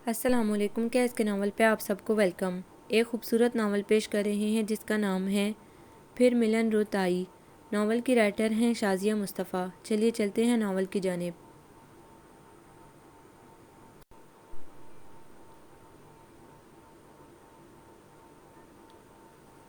السلام علیکم۔ کیس کے ناول پہ آپ سب کو ویلکم۔ ایک خوبصورت ناول پیش کر رہے ہیں جس کا نام ہے پھر ملن رت آئی۔ ناول کی رائٹر ہیں شازیہ مصطفیٰ۔ چلیے چلتے ہیں ناول کی جانب۔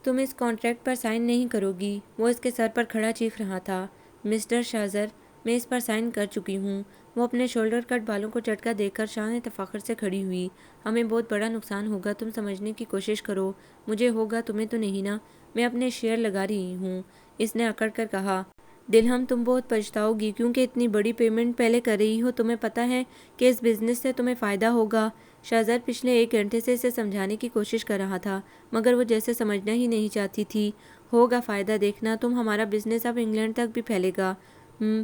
تم اس کانٹریکٹ پر سائن نہیں کرو گی؟ وہ اس کے سر پر کھڑا چیخ رہا تھا۔ مسٹر شازر، میں اس پر سائن کر چکی ہوں۔ وہ اپنے شولڈر کٹ بالوں کو جھٹکا دے کر شان تفاخر سے کھڑی ہوئی۔ ہمیں بہت بڑا نقصان ہوگا، تم سمجھنے کی کوشش کرو۔ مجھے ہوگا، تمہیں تو نہیں نا؟ میں اپنے شیئر لگا رہی ہوں، اس نے اکڑ کر کہا۔ دلہم، تم بہت پچھتاؤ گی کیونکہ اتنی بڑی پیمنٹ پہلے کر رہی ہو۔ تمہیں پتہ ہے کہ اس بزنس سے تمہیں فائدہ ہوگا۔ شازر پچھلے 1 گھنٹے سے اسے سمجھانے کی کوشش کر رہا تھا مگر وہ جیسے سمجھنا ہی نہیں چاہتی تھی۔ ہوگا فائدہ، دیکھنا، تم ہمارا بزنس اب انگلینڈ تک بھی پھیلے گا۔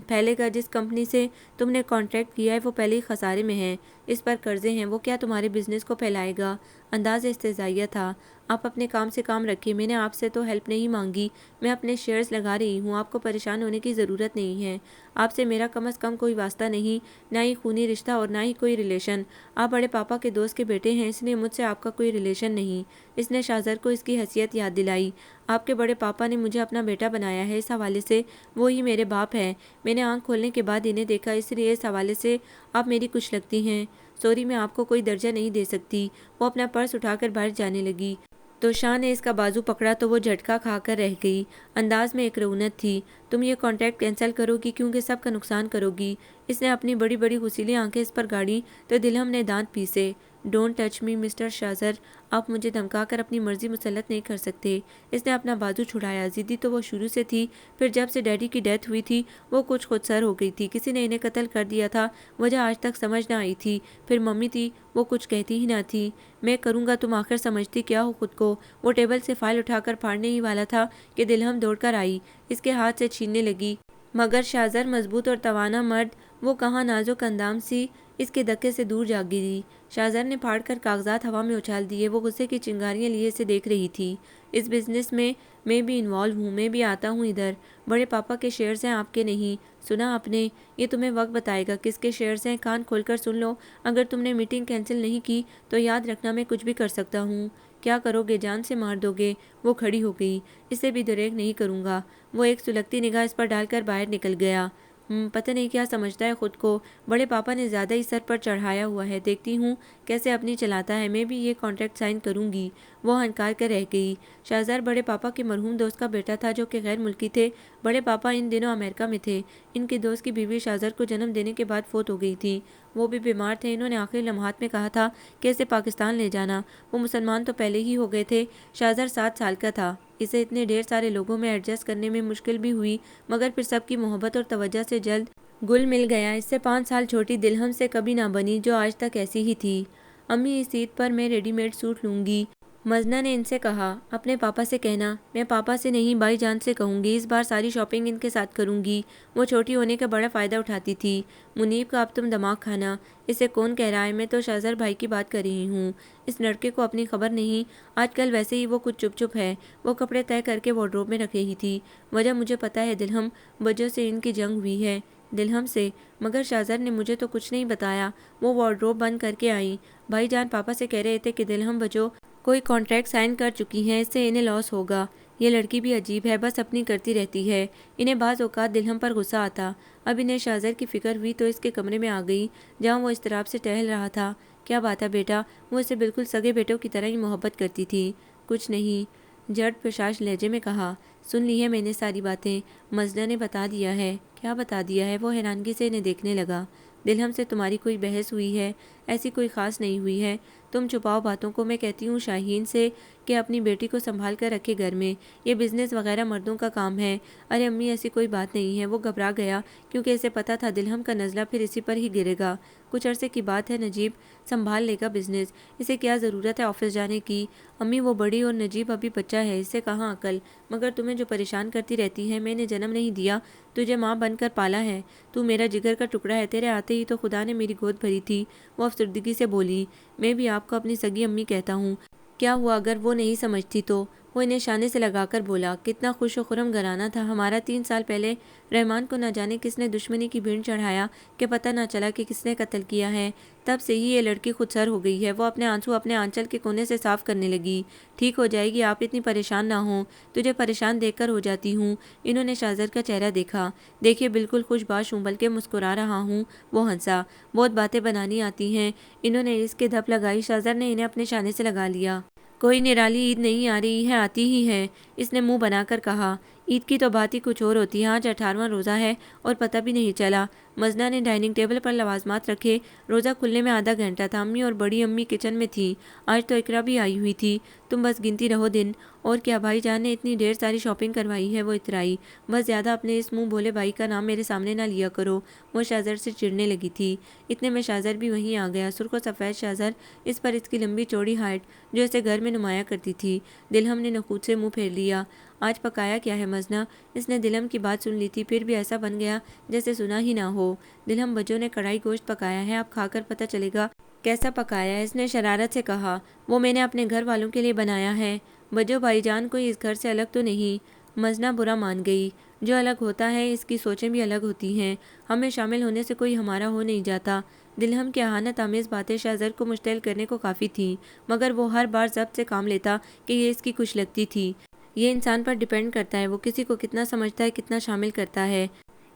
پھیلے گا؟ جس کمپنی سے تم نے کانٹریکٹ کیا ہے وہ پہلے ہی خسارے میں ہے، اس پر قرضے ہیں، وہ کیا تمہارے بزنس کو پھیلائے گا؟ انداز استہزائیہ تھا۔ آپ اپنے کام سے کام رکھیے، میں نے آپ سے تو ہیلپ نہیں مانگی، میں اپنے شیئرز لگا رہی ہوں، آپ کو پریشان ہونے کی ضرورت نہیں ہے۔ آپ سے میرا کم از کم کوئی واسطہ نہیں، نہ ہی خونی رشتہ اور نہ ہی کوئی ریلیشن۔ آپ بڑے پاپا کے دوست کے بیٹے ہیں، اس لیے مجھ سے آپ کا کوئی ریلیشن نہیں۔ اس نے شازر کو اس کی حیثیت یاد دلائی۔ آپ کے بڑے پاپا نے مجھے اپنا بیٹا بنایا ہے، اس حوالے سے وہی میرے باپ ہیں۔ میں نے آنکھ کھولنے کے بعد انہیں دیکھا، اس لیے اس حوالے سے آپ میری کچھ لگتی ہیں۔ سوری، میں آپ کو کوئی درجہ نہیں دے سکتی۔ وہ اپنا پرس اٹھا کر باہر جانے لگی تو شاہ نے اس کا بازو پکڑا تو وہ جھٹکا کھا کر رہ گئی۔ انداز میں ایک رعونت تھی۔ تم یہ کانٹریکٹ کینسل کرو گی کیونکہ سب کا نقصان کرو گی؟ اس نے اپنی بڑی بڑی غسیلی آنکھیں اس پر گاڑی تو دلہم نے دانت پیسے۔ ڈونٹ ٹچ می مسٹر شازر، آپ مجھے دھمکا کر اپنی مرضی مسلط نہیں کر سکتے۔ اس نے اپنا بازو چھڑایا۔ ضدی تو وہ شروع سے تھی، پھر جب سے ڈیڈی کی ڈیتھ ہوئی تھی وہ کچھ خودسر ہو گئی تھی۔ کسی نے انہیں قتل کر دیا تھا، وجہ آج تک سمجھ نہ آئی تھی۔ پھر ممی تھی، وہ کچھ کہتی ہی نہ تھی۔ میں کروں گا، تم آخر سمجھتی کیا ہو خود کو؟ وہ ٹیبل سے فائل اٹھا کر پھاڑنے ہی والا تھا کہ دلہم دوڑ کر آئی، اس کے ہاتھ سے چھیننے لگی مگر شازر مضبوط اور توانا مرد، وہ کہاں نازک اندام سی اس کے دھکے سے دور جا گری۔ شازر نے پھاڑ کر کاغذات ہوا میں اچھال دیے۔ وہ غصے کی چنگاریاں لیے اسے دیکھ رہی تھی۔ اس بزنس میں بھی انوالو ہوں، میں بھی آتا ہوں ادھر۔ بڑے پاپا کے شیئرز ہیں، آپ کے نہیں۔ سنا آپ نے؟ یہ تمہیں وقت بتائے گا کس کے شیئرز ہیں۔ کان کھول کر سن لو، اگر تم نے میٹنگ کینسل نہیں کی تو یاد رکھنا میں کچھ بھی کر سکتا ہوں۔ کیا کرو گے؟ جان سے مار دو گے؟ وہ کھڑی ہو گئی۔ اسے بھی دریغ نہیں کروں گا۔ وہ ایک سلگتی نگاہ اس پر ڈال کر باہر نکل گیا۔ پتہ نہیں کیا سمجھتا ہے خود کو، بڑے پاپا نے زیادہ ہی سر پر چڑھایا ہوا ہے، دیکھتی ہوں کیسے اپنی چلاتا ہے۔ میں بھی یہ کانٹریکٹ سائن کروں گی۔ وہ ہنکار کر رہ گئی۔ شازر بڑے پاپا کے مرحوم دوست کا بیٹا تھا جو کہ غیر ملکی تھے۔ بڑے پاپا ان دنوں امریکہ میں تھے۔ ان کے دوست کی بیوی شازر کو جنم دینے کے بعد فوت ہو گئی تھی، وہ بھی بیمار تھے۔ انہوں نے آخری لمحات میں کہا تھا کہ اسے پاکستان لے جانا۔ وہ مسلمان تو پہلے ہی ہو گئے تھے۔ شازر 7 سال کا تھا۔ اسے اتنے ڈھیر سارے لوگوں میں ایڈجسٹ کرنے میں مشکل بھی ہوئی مگر پھر سب کی محبت اور توجہ سے جلد گل مل گیا۔ اس سے 5 سال چھوٹی دلہم سے کبھی نہ بنی جو آج تک ایسی ہی تھی۔ امی، اس عید پر میں ریڈی میڈ سوٹ لوں گی، مزنہ نے ان سے کہا۔ اپنے پاپا سے کہنا۔ میں پاپا سے نہیں، بھائی جان سے کہوں گی، اس بار ساری شاپنگ ان کے ساتھ کروں گی۔ وہ چھوٹی ہونے کا بڑا فائدہ اٹھاتی تھی۔ منیب کا اب تم دماغ کھانا۔ اسے کون کہہ رہا ہے؟ میں تو شازر بھائی کی بات کر رہی ہوں۔ اس لڑکے کو اپنی خبر نہیں، آج کل ویسے ہی وہ کچھ چپ چپ ہے۔ وہ کپڑے طے کر کے وارڈروب میں رکھ رہی تھی۔ وجہ مجھے پتہ ہے دلہم، وجہ سے ان کی جنگ ہوئی ہے۔ دلہم سے؟ مگر شازر نے مجھے تو کچھ نہیں بتایا۔ وہ وارڈروب بند کر کے آئی۔ بھائی جان پاپا سے کہہ رہے تھے کہ دلہم وجہ کوئی کانٹریکٹ سائن کر چکی ہیں، اس سے انہیں لاس ہوگا۔ یہ لڑکی بھی عجیب ہے، بس اپنی کرتی رہتی ہے۔ انہیں بعض اوقات دلہم پر غصہ آتا۔ اب انہیں شازر کی فکر ہوئی تو اس کے کمرے میں آ گئی جہاں وہ اضطراب سے ٹہل رہا تھا۔ کیا بات ہے بیٹا؟ وہ اسے بالکل سگے بیٹوں کی طرح ہی محبت کرتی تھی۔ کچھ نہیں، جھٹ پرشاش لہجے میں کہا۔ سن لی ہے میں نے ساری باتیں، مزنہ نے بتا دیا ہے۔ کیا بتا دیا ہے؟ وہ حیرانگی سے انہیں دیکھنے لگا۔ دلہم سے تمہاری کوئی بحث ہوئی ہے؟ ایسی کوئی خاص نہیں ہوئی ہے، تم چھپاؤ باتوں کو۔ میں کہتی ہوں شاہین سے کہ اپنی بیٹی کو سنبھال کر رکھے گھر میں، یہ بزنس وغیرہ مردوں کا کام ہے۔ ارے امی، ایسی کوئی بات نہیں ہے۔ وہ گھبرا گیا کیونکہ اسے پتا تھا دلہم کا نزلہ پھر اسی پر ہی گرے گا۔ کچھ عرصے کی بات ہے، نجیب سنبھال لے گا بزنس، اسے کیا ضرورت ہے آفس جانے کی؟ امی وہ بڑی اور نجیب ابھی بچہ ہے، اس سے کہاں عقل؟ مگر تمہیں جو پریشان کرتی رہتی ہے، میں نے جنم نہیں دیا، تجھے ماں بن کر پالا ہے، تو میرا جگر کا ٹکڑا ہے، تیرے آتے ہی تو خدا نے میری گود بھری تھی۔ وہ افسردگی سے بولی۔ میں بھی آپ کو اپنی سگی امی کہتا ہوں، کیا ہوا اگر وہ نہیں سمجھتی تو؟ وہ انہیں شانے سے لگا کر بولا، کتنا خوش و خرم گھرانہ تھا ہمارا 3 سال پہلے رحمان کو نہ جانے کس نے دشمنی کی بھیڑ چڑھایا کہ پتہ نہ چلا کہ کس نے قتل کیا ہے۔ تب سے ہی یہ لڑکی خود سر ہو گئی ہے۔ وہ اپنے آنسو اپنے آنچل کے کونے سے صاف کرنے لگی۔ ٹھیک ہو جائے گی، آپ اتنی پریشان نہ ہوں، تجھے پریشان دیکھ کر ہو جاتی ہوں۔ انہوں نے شاہزر کا چہرہ دیکھا۔ دیکھیے بالکل خوش باش ہوں، بلکہ مسکرا رہا ہوں۔ وہ ہنسا۔ بہت باتیں بنانی آتی ہیں۔ انہوں نے اس کے دھپ لگائی۔ شاہزر نے انہیں اپنے شانے سے لگا لیا۔ کوئی نرالی عید نہیں آ رہی ہے، آتی ہی ہے، اس نے منہ بنا کر کہا۔ عید کی تو بات ہی کچھ اور ہوتی ہے، آج 18واں روزہ ہے اور پتہ بھی نہیں چلا۔ مزنہ نے ڈائننگ ٹیبل پر لوازمات رکھے۔ روزہ کھلنے میں آدھا گھنٹہ تھا۔ امی اور بڑی امی کچن میں تھی۔ آج تو اقرا بھی آئی ہوئی تھی۔ تم بس گنتی رہو دن۔ اور کیا بھائی جان نے اتنی ڈھیر ساری شاپنگ کروائی ہے، وہ اترائی۔ بس زیادہ اپنے اس منہ بھولے بھائی کا نام میرے سامنے نہ لیا کرو، وہ شاہزر سے چڑھنے لگی تھی۔ اتنے میں شاہزر بھی وہیں آ گیا، سرخ و سفید شاہزر، اس پر اس کی لمبی چوڑی ہائٹ جو اسے گھر میں نمایاں کرتی تھی۔ دلہم نے نخوت سے منہ پھیر لیا۔ آج پکایا کیا ہے مزنہ؟ اس نے دلہم کی بات سن لی تھی، پھر بھی ایسا بن گیا جیسے سنا ہی نہ ہو۔ دلہم بجو نے کڑھائی گوشت پکایا ہے، آپ کھا کر پتہ چلے گا کیسا پکایا ہے، اس نے شرارت سے کہا۔ وہ میں نے اپنے گھر والوں کے لیے بنایا ہے۔ بجو بھائی جان کوئی اس گھر سے الگ تو نہیں؟ مزنہ برا مان گئی۔ جو الگ ہوتا ہے اس کی سوچیں بھی الگ ہوتی ہیں، ہمیں شامل ہونے سے کوئی ہمارا ہو نہیں جاتا۔ دلہم کی اہانت آمیز باتیں شاہزر کو مشتعل کرنے کو کافی تھیں، مگر وہ ہر بار ضبط سے کام لیتا کہ یہ اس کی خوش لگتی تھی۔ یہ انسان پر ڈیپینڈ کرتا ہے، وہ کسی کو کتنا سمجھتا ہے، کتنا شامل کرتا ہے۔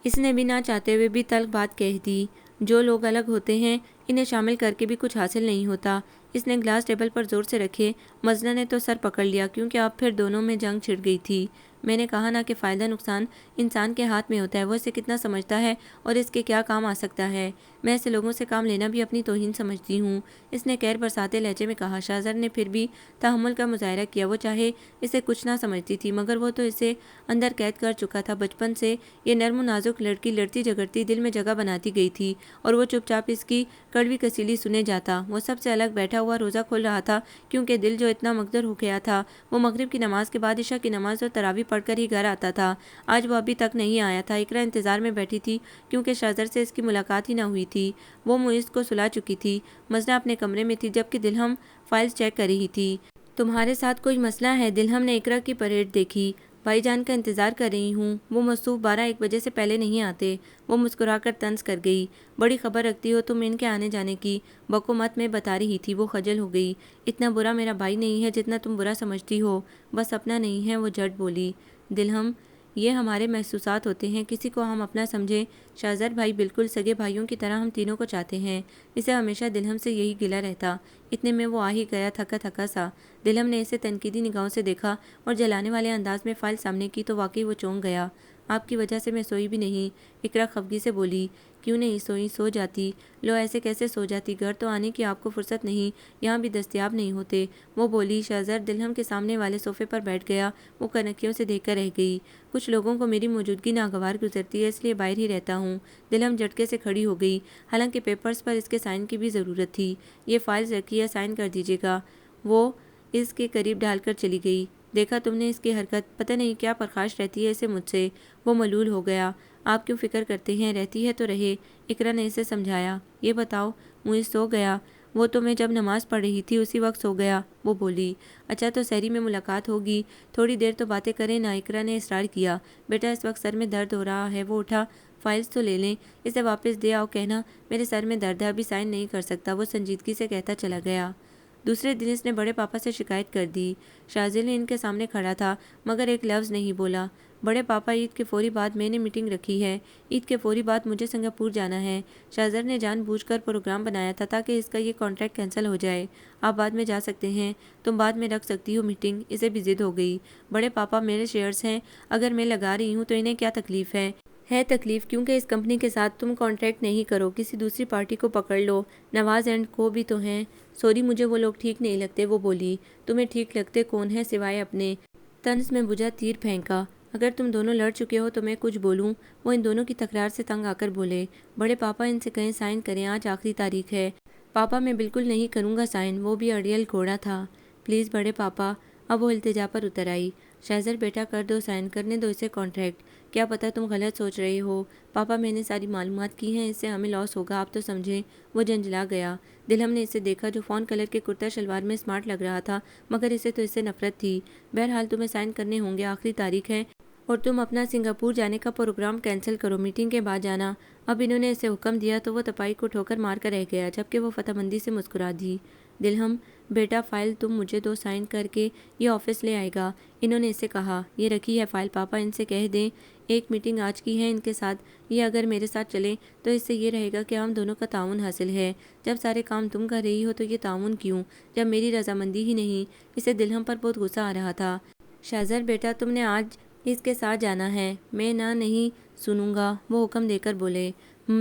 اس نے بھی نہ چاہتے ہوئے بھی تلخ بات کہہ دی۔ جو لوگ الگ ہوتے ہیں انہیں شامل کر کے بھی کچھ حاصل نہیں ہوتا۔ اس نے گلاس ٹیبل پر زور سے رکھے۔ مزنہ نے تو سر پکڑ لیا، کیونکہ اب پھر دونوں میں جنگ چھڑ گئی تھی۔ میں نے کہا نا کہ فائدہ نقصان انسان کے ہاتھ میں ہوتا ہے، وہ اسے کتنا سمجھتا ہے اور اس کے کیا کام آ سکتا ہے۔ میں ایسے لوگوں سے کام لینا بھی اپنی توہین سمجھتی ہوں، اس نے قہر برساتے لہجے میں کہا۔ شاہزر نے پھر بھی تحمل کا مظاہرہ کیا۔ وہ چاہے اسے کچھ نہ سمجھتی تھی، مگر وہ تو اسے اندر قید کر چکا تھا۔ بچپن سے یہ نرم و نازک لڑکی لڑتی جھگڑتی دل میں جگہ بناتی گئی تھی، اور وہ چپ چاپ اس کی کڑوی کسیلی سنے جاتا۔ وہ سب سے الگ بیٹھا ہوا روزہ کھول رہا تھا، کیونکہ دل جو اتنا مقدر ہو گیا تھا، وہ مغرب کی نماز کے بعد عشاء کی نماز اور تراویح پڑھ کر ہی گھر آتا تھا۔ آج وہ ابھی تک نہیں آیا تھا۔ اقرا انتظار میں بیٹھی تھی، کیونکہ شاہزر سے اس کی ملاقات ہی نہ ہوئی تھی۔ وہ معیز کو سلا چکی تھی۔ مزنہ اپنے کمرے میں تھی، جبکہ دلہم فائلز چیک کر رہی تھی۔ تمہارے ساتھ کوئی مسئلہ ہے؟ دلہم نے اقرا کی پریڈ دیکھی۔ بھائی جان کا انتظار کر رہی ہوں، وہ مصروف 12-1 بجے سے پہلے نہیں آتے۔ وہ مسکرا کر طنز کر گئی۔ بڑی خبر رکھتی ہو تم ان کے آنے جانے کی، بکو مت میں بتا رہی تھی۔ وہ خجل ہو گئی۔ اتنا برا میرا بھائی نہیں ہے جتنا تم برا سمجھتی ہو، بس اپنا نہیں ہے، وہ جھٹ بولی۔ دلہم، یہ ہمارے محسوسات ہوتے ہیں، کسی کو ہم اپنا سمجھیں۔ شاہزر بھائی بالکل سگے بھائیوں کی طرح ہم تینوں کو چاہتے ہیں۔ اسے ہمیشہ دلہم سے یہی گلہ رہتا۔ اتنے میں وہ آ ہی گیا، تھکا تھکا سا۔ دلہم نے اسے تنقیدی نگاہوں سے دیکھا اور جلانے والے انداز میں فائل سامنے کی تو واقعی وہ چونک گیا۔ آپ کی وجہ سے میں سوئی بھی نہیں، اقرا خفگی سے بولی۔ کیوں نہیں سوئی؟ سو جاتی۔ لو ایسے کیسے سو جاتی؟ گھر تو آنے کی آپ کو فرصت نہیں، یہاں بھی دستیاب نہیں ہوتے، وہ بولی۔ شاہزر دلہم کے سامنے والے صوفے پر بیٹھ گیا۔ وہ کنکیوں سے دیکھ کر رہ گئی۔ کچھ لوگوں کو میری موجودگی ناگوار گزرتی ہے، اس لیے باہر ہی رہتا ہوں۔ دلہم جھٹکے سے کھڑی ہو گئی، حالانکہ پیپرز پر اس کے سائن کی بھی ضرورت تھی۔ یہ فائلز رکھی ہے، سائن کر دیجیے گا۔ وہ اس کے قریب ڈال کر چلی گئی۔ دیکھا تم نے اس کی حرکت؟ پتہ نہیں کیا پرخاش رہتی ہے اسے مجھ سے۔ وہ ملول ہو گیا۔ آپ کیوں فکر کرتے ہیں؟ رہتی ہے تو رہے، اقرا نے اسے سمجھایا۔ یہ بتاؤ، معیز سو گیا؟ وہ تو میں جب نماز پڑھ رہی تھی اسی وقت سو گیا، وہ بولی۔ اچھا تو سحری میں ملاقات ہوگی، تھوڑی دیر تو باتیں کریں نا، اقرا نے اصرار کیا۔ بیٹا اس وقت سر میں درد ہو رہا ہے، وہ اٹھا۔ فائلز تو لے لیں، اسے واپس دے آؤ، کہنا میرے سر میں درد ہے، ابھی سائن نہیں کر سکتا، وہ سنجیدگی سے کہتا چلا گیا۔ دوسرے دن اس نے بڑے پاپا سے شکایت کر دی۔ شاہزل ان کے سامنے کھڑا تھا، مگر ایک لفظ نہیں بولا۔ بڑے پاپا، عید کے فوری بعد میں نے میٹنگ رکھی ہے، عید کے فوری بعد مجھے سنگاپور جانا ہے۔ شاہزر نے جان بوجھ کر پروگرام بنایا تھا تاکہ اس کا یہ کانٹریکٹ کینسل ہو جائے۔ آپ بعد میں جا سکتے ہیں، تم بعد میں رکھ سکتی ہو میٹنگ، اسے بھی ضد ہو گئی۔ بڑے پاپا میرے شیئرز ہیں، اگر میں لگا رہی ہوں تو انہیں کیا تکلیف ہے؟ ہے تکلیف، کیونکہ اس کمپنی کے ساتھ تم کانٹریکٹ نہیں کرو، کسی دوسری پارٹی کو پکڑ لو، نواز اینڈ کو بھی تو ہیں۔ سوری مجھے وہ لوگ ٹھیک نہیں لگتے، وہ بولی۔ تمہیں ٹھیک لگتے کون ہیں سوائے اپنے؟ طنز میں بجھا تیر پھینکا۔ اگر تم دونوں لڑ چکے ہو تو میں کچھ بولوں؟ وہ ان دونوں کی تکرار سے تنگ آ کر بولے۔ بڑے پاپا ان سے کہیں سائن کریں، آج آخری تاریخ ہے۔ پاپا میں بالکل نہیں کروں گا سائن، وہ بھی اڑیل گھوڑا تھا۔ پلیز بڑے پاپا۔ اب وہ التجا پر اتر آئی۔ شاہزر بیٹا کر دو سائن، کرنے دو اسے کانٹریکٹ۔ کیا پتہ تم غلط سوچ رہے ہو پاپا، میں نے ساری معلومات کی ہیں، اس سے ہمیں لاس ہوگا، آپ تو سمجھیں۔ وہ جھنجھلا گیا۔ دلہم نے اسے دیکھا جو فون کلر کے کرتا شلوار میں اسمارٹ لگ رہا تھا، مگر اسے تو اس سے نفرت تھی۔ بہرحال تمہیں سائن کرنے ہوں گے، آخری تاریخ ہے اور تم اپنا سنگاپور جانے کا پروگرام کینسل کرو، میٹنگ کے بعد جانا۔ اب انہوں نے اسے حکم دیا تو وہ تپائی کو ٹھوکر مار کر رہ گیا، جبکہ وہ فتح مندی سے مسکرا دی۔ دلہم بیٹا، فائل تم مجھے دو، سائن کر کے یہ آفس لے آئے گا، انہوں نے اسے کہا۔ یہ رکھی ہے فائل پاپا، ان سے کہہ دیں ایک میٹنگ آج کی ہے ان کے ساتھ، یہ اگر میرے ساتھ چلیں تو اس سے یہ رہے گا کہ ہم دونوں کا تعاون حاصل ہے۔ جب سارے کام تم کر رہی ہو تو یہ تعاون کیوں، جب میری رضامندی ہی نہیں؟ اسے دلہم پر بہت غصہ آ رہا تھا۔ شہزر بیٹا، تم نے آج اس کے ساتھ جانا ہے، میں نہ نہیں سنوں گا، وہ حکم دے کر بولے۔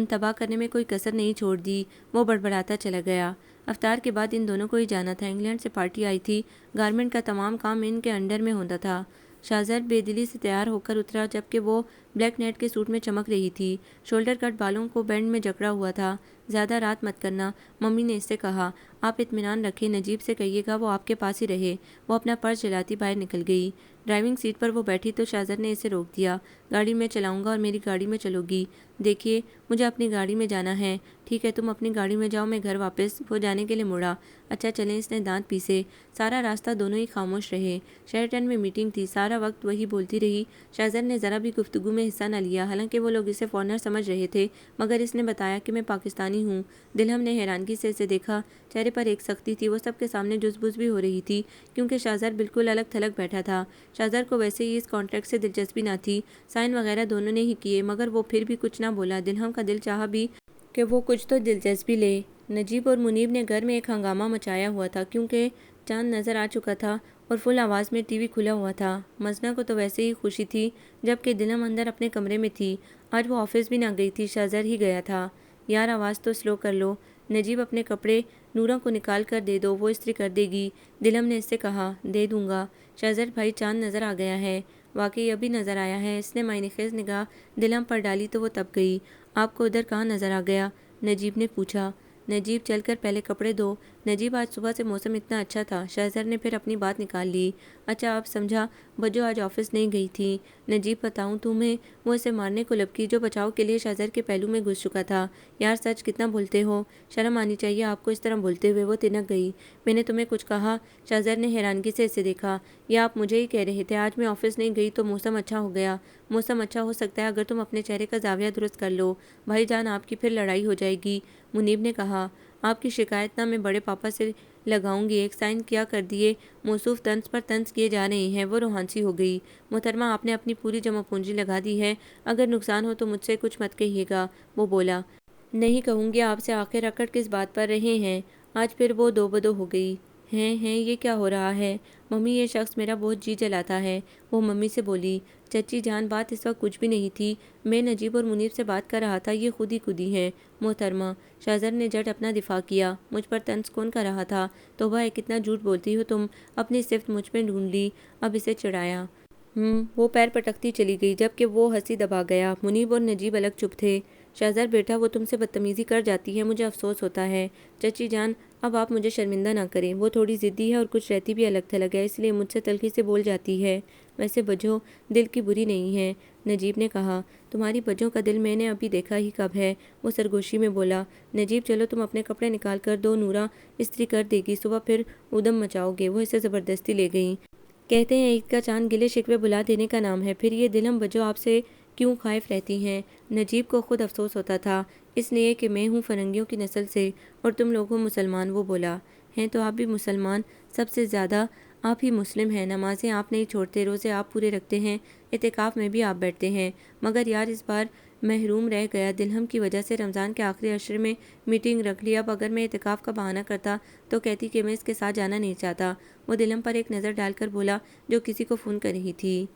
تباہ کرنے میں کوئی کسر نہیں چھوڑ دی، وہ بڑبڑاتا چلا گیا۔ افطار کے بعد ان دونوں کو ہی جانا تھا، انگلینڈ سے پارٹی آئی تھی، گارمنٹ کا تمام کام ان کے انڈر میں ہوتا تھا۔ شہزر بے دلی سے تیار ہو کر اترا، جبکہ وہ بلیک نیٹ کے سوٹ میں چمک رہی تھی، شولڈر کٹ بالوں کو بینڈ میں جکڑا ہوا تھا۔ زیادہ رات مت کرنا، ممی نے اس سے کہا، آپ اطمینان رکھیں، نجیب سے کہیے گا وہ آپ کے پاس ہی رہے۔ وہ اپنا پرس جلاتی باہر نکل گئی۔ ڈرائیونگ سیٹ پر وہ بیٹھی تو شہزر نے اسے روک دیا۔ گاڑی میں چلاؤں گا اور میری گاڑی میں چلو گی؟ دیکھیے مجھے اپنی گاڑی میں جانا ہے۔ ٹھیک ہے تم اپنی گاڑی میں جاؤ، میں گھر واپس ہو جانے کے لیے مڑا۔ اچھا چلیں، اس نے دانت پیسے۔ سارا راستہ دونوں ہی خاموش رہے۔ شیرٹن میں میٹنگ تھی، سارا وقت وہی بولتی رہی۔ شہزر نے ذرا بھی گفتگو میں حصہ نہ لیا، حالانکہ وہ لوگ اسے فورنر سمجھ رہے تھے، مگر اس نے بتایا کہ میں پاکستانی ہوں۔ دلہم نے حیرانگی سے اسے دیکھا، چہرے پر ایک سختی تھی، وہ سب کے سامنے جز بز بھی ہو رہی تھی کیونکہ شہزر بالکل الگ تھلگ بیٹھا تھا۔ شہزر کو ویسے ہی اس کانٹریکٹ سے دلچسپی نہ تھی، سائن وغیرہ دونوں نے ہی کیے، مگر وہ پھر بھی کچھ نہ بولا۔ دلہم کا دل چاہا بھی کہ وہ کچھ تو دلچسپی لے۔ نجیب اور منیب نے گھر میں ایک ہنگامہ مچایا ہوا تھا کیونکہ چاند نظر آ چکا تھا اور فل آواز میں ٹی وی کھلا ہوا تھا۔ مزنہ کو تو ویسے ہی خوشی تھی، جبکہ دلہم اندر اپنے کمرے میں تھی۔ آج وہ آفس بھی نہ گئی تھی، شہزر ہی گیا تھا۔ یار آواز تو سلو کر لو، نجیب اپنے کپڑے نورہ کو نکال کر دے دو، وہ استری کر دے گی، دلہم نے اس سے کہا۔ دے دوں گا شہزر بھائی، چاند نظر آ گیا ہے۔ واقعی ابھی نظر آیا ہے، اس نے معنی خیز نگاہ دلہم پر ڈالی تو وہ تب گئی۔ آپ کو ادھر کہاں نظر آ گیا؟ نجیب نے پوچھا۔ نجیب چل کر پہلے کپڑے دھو۔ نجیب آج صبح سے موسم اتنا اچھا تھا، شہزر نے پھر اپنی بات نکال لی۔ اچھا اب سمجھا، بجو آج آفس نہیں گئی تھی۔ نجیب بتاؤں تمہیں، وہ اسے مارنے کو لپکی جو بچاؤ کے لیے شہزر کے پہلو میں گھس چکا تھا۔ یار سچ کتنا بولتے ہو، شرم آنی چاہیے آپ کو اس طرح بولتے ہوئے۔ وہ تنک گئی۔ میں نے تمہیں کچھ کہا؟ شہزر نے حیرانگی سے اسے دیکھا۔ یا آپ مجھے ہی کہہ رہے تھے آج میں آفس نہیں گئی تو موسم اچھا ہو گیا؟ موسم اچھا ہو سکتا ہے اگر تم اپنے چہرے کا زاویہ درست کر لو۔ بھائی جان آپ کی پھر لڑائی ہو جائے گی، منیب نے کہا۔ آپ کی شکایت نہ میں بڑے پاپا سے لگاؤں گی، ایک سائن کیا کر دیے، موصوف طنز پر طنز کیے جا رہے ہیں۔ وہ روحانسی ہو گئی۔ محترمہ آپ نے اپنی پوری جمع پونجی لگا دی ہے، اگر نقصان ہو تو مجھ سے کچھ مت کہیے گا، وہ بولا۔ نہیں کہوں گی آپ سے، آخر اکڑ کس بات پر رہے ہیں؟ آج پھر وہ دو بدو ہو گئی۔ ہیں یہ کیا ہو رہا ہے؟ ممی یہ شخص میرا بہت جی جلاتا ہے، وہ ممی سے بولی۔ چچی جان بات اس وقت کچھ بھی نہیں تھی، میں نجیب اور منیب سے بات کر رہا تھا، یہ خود ہی ہیں محترمہ۔ شہزر نے جٹ اپنا دفاع کیا۔ مجھ پر طنز کون کر رہا تھا؟ توبہ ہے کتنا جھوٹ بولتی ہو تم، اپنی صفت مجھ میں ڈھونڈ لی، اب اسے چڑھایا۔ وہ پیر پٹکتی چلی گئی، جبکہ وہ ہنسی دبا گیا۔ منیب اور نجیب الگ چپ تھے۔ شہزر بیٹا وہ تم سے بدتمیزی کر جاتی ہے، مجھے افسوس ہوتا ہے۔ چچی جان اب آپ مجھے شرمندہ نہ کریں، وہ تھوڑی ضدی ہے اور کچھ رہتی بھی الگ تھلگ ہے، اس لیے مجھ سے تلخی سے بول جاتی ہے۔ ویسے بجو دل کی بری نہیں ہے، نجیب نے کہا۔ تمہاری بجو کا دل میں نے ابھی دیکھا ہی کب ہے، وہ سرگوشی میں بولا۔ نجیب چلو تم اپنے کپڑے نکال کر دو، نورہ استری کر دے گی، صبح پھر ادم مچاؤ گے، وہ اسے زبردستی لے گئیں۔ کہتے ہیں عید کا چاند گلے شکوے بلا دینے کا نام ہے، پھر یہ دلہم بجو آپ سے کیوں خائف رہتی ہیں؟ نجیب کو خود افسوس ہوتا تھا، اس لیے کہ میں ہوں فرنگیوں کی نسل سے اور تم لوگ ہو مسلمان، وہ بولا۔ ہیں تو آپ بھی مسلمان، سب سے زیادہ آپ ہی مسلم ہیں، نمازیں آپ نہیں چھوڑتے، روزے آپ پورے رکھتے ہیں، اعتکاف میں بھی آپ بیٹھتے ہیں، مگر یار اس بار محروم رہ گیا دلہم کی وجہ سے، رمضان کے آخری عشر میں میٹنگ رکھ لی، اب اگر میں اعتکاف کا بہانہ کرتا تو کہتی کہ میں اس کے ساتھ جانا نہیں چاہتا۔ وہ دلہم پر ایک نظر ڈال کر بولا جو کسی کو فون کر رہی تھی۔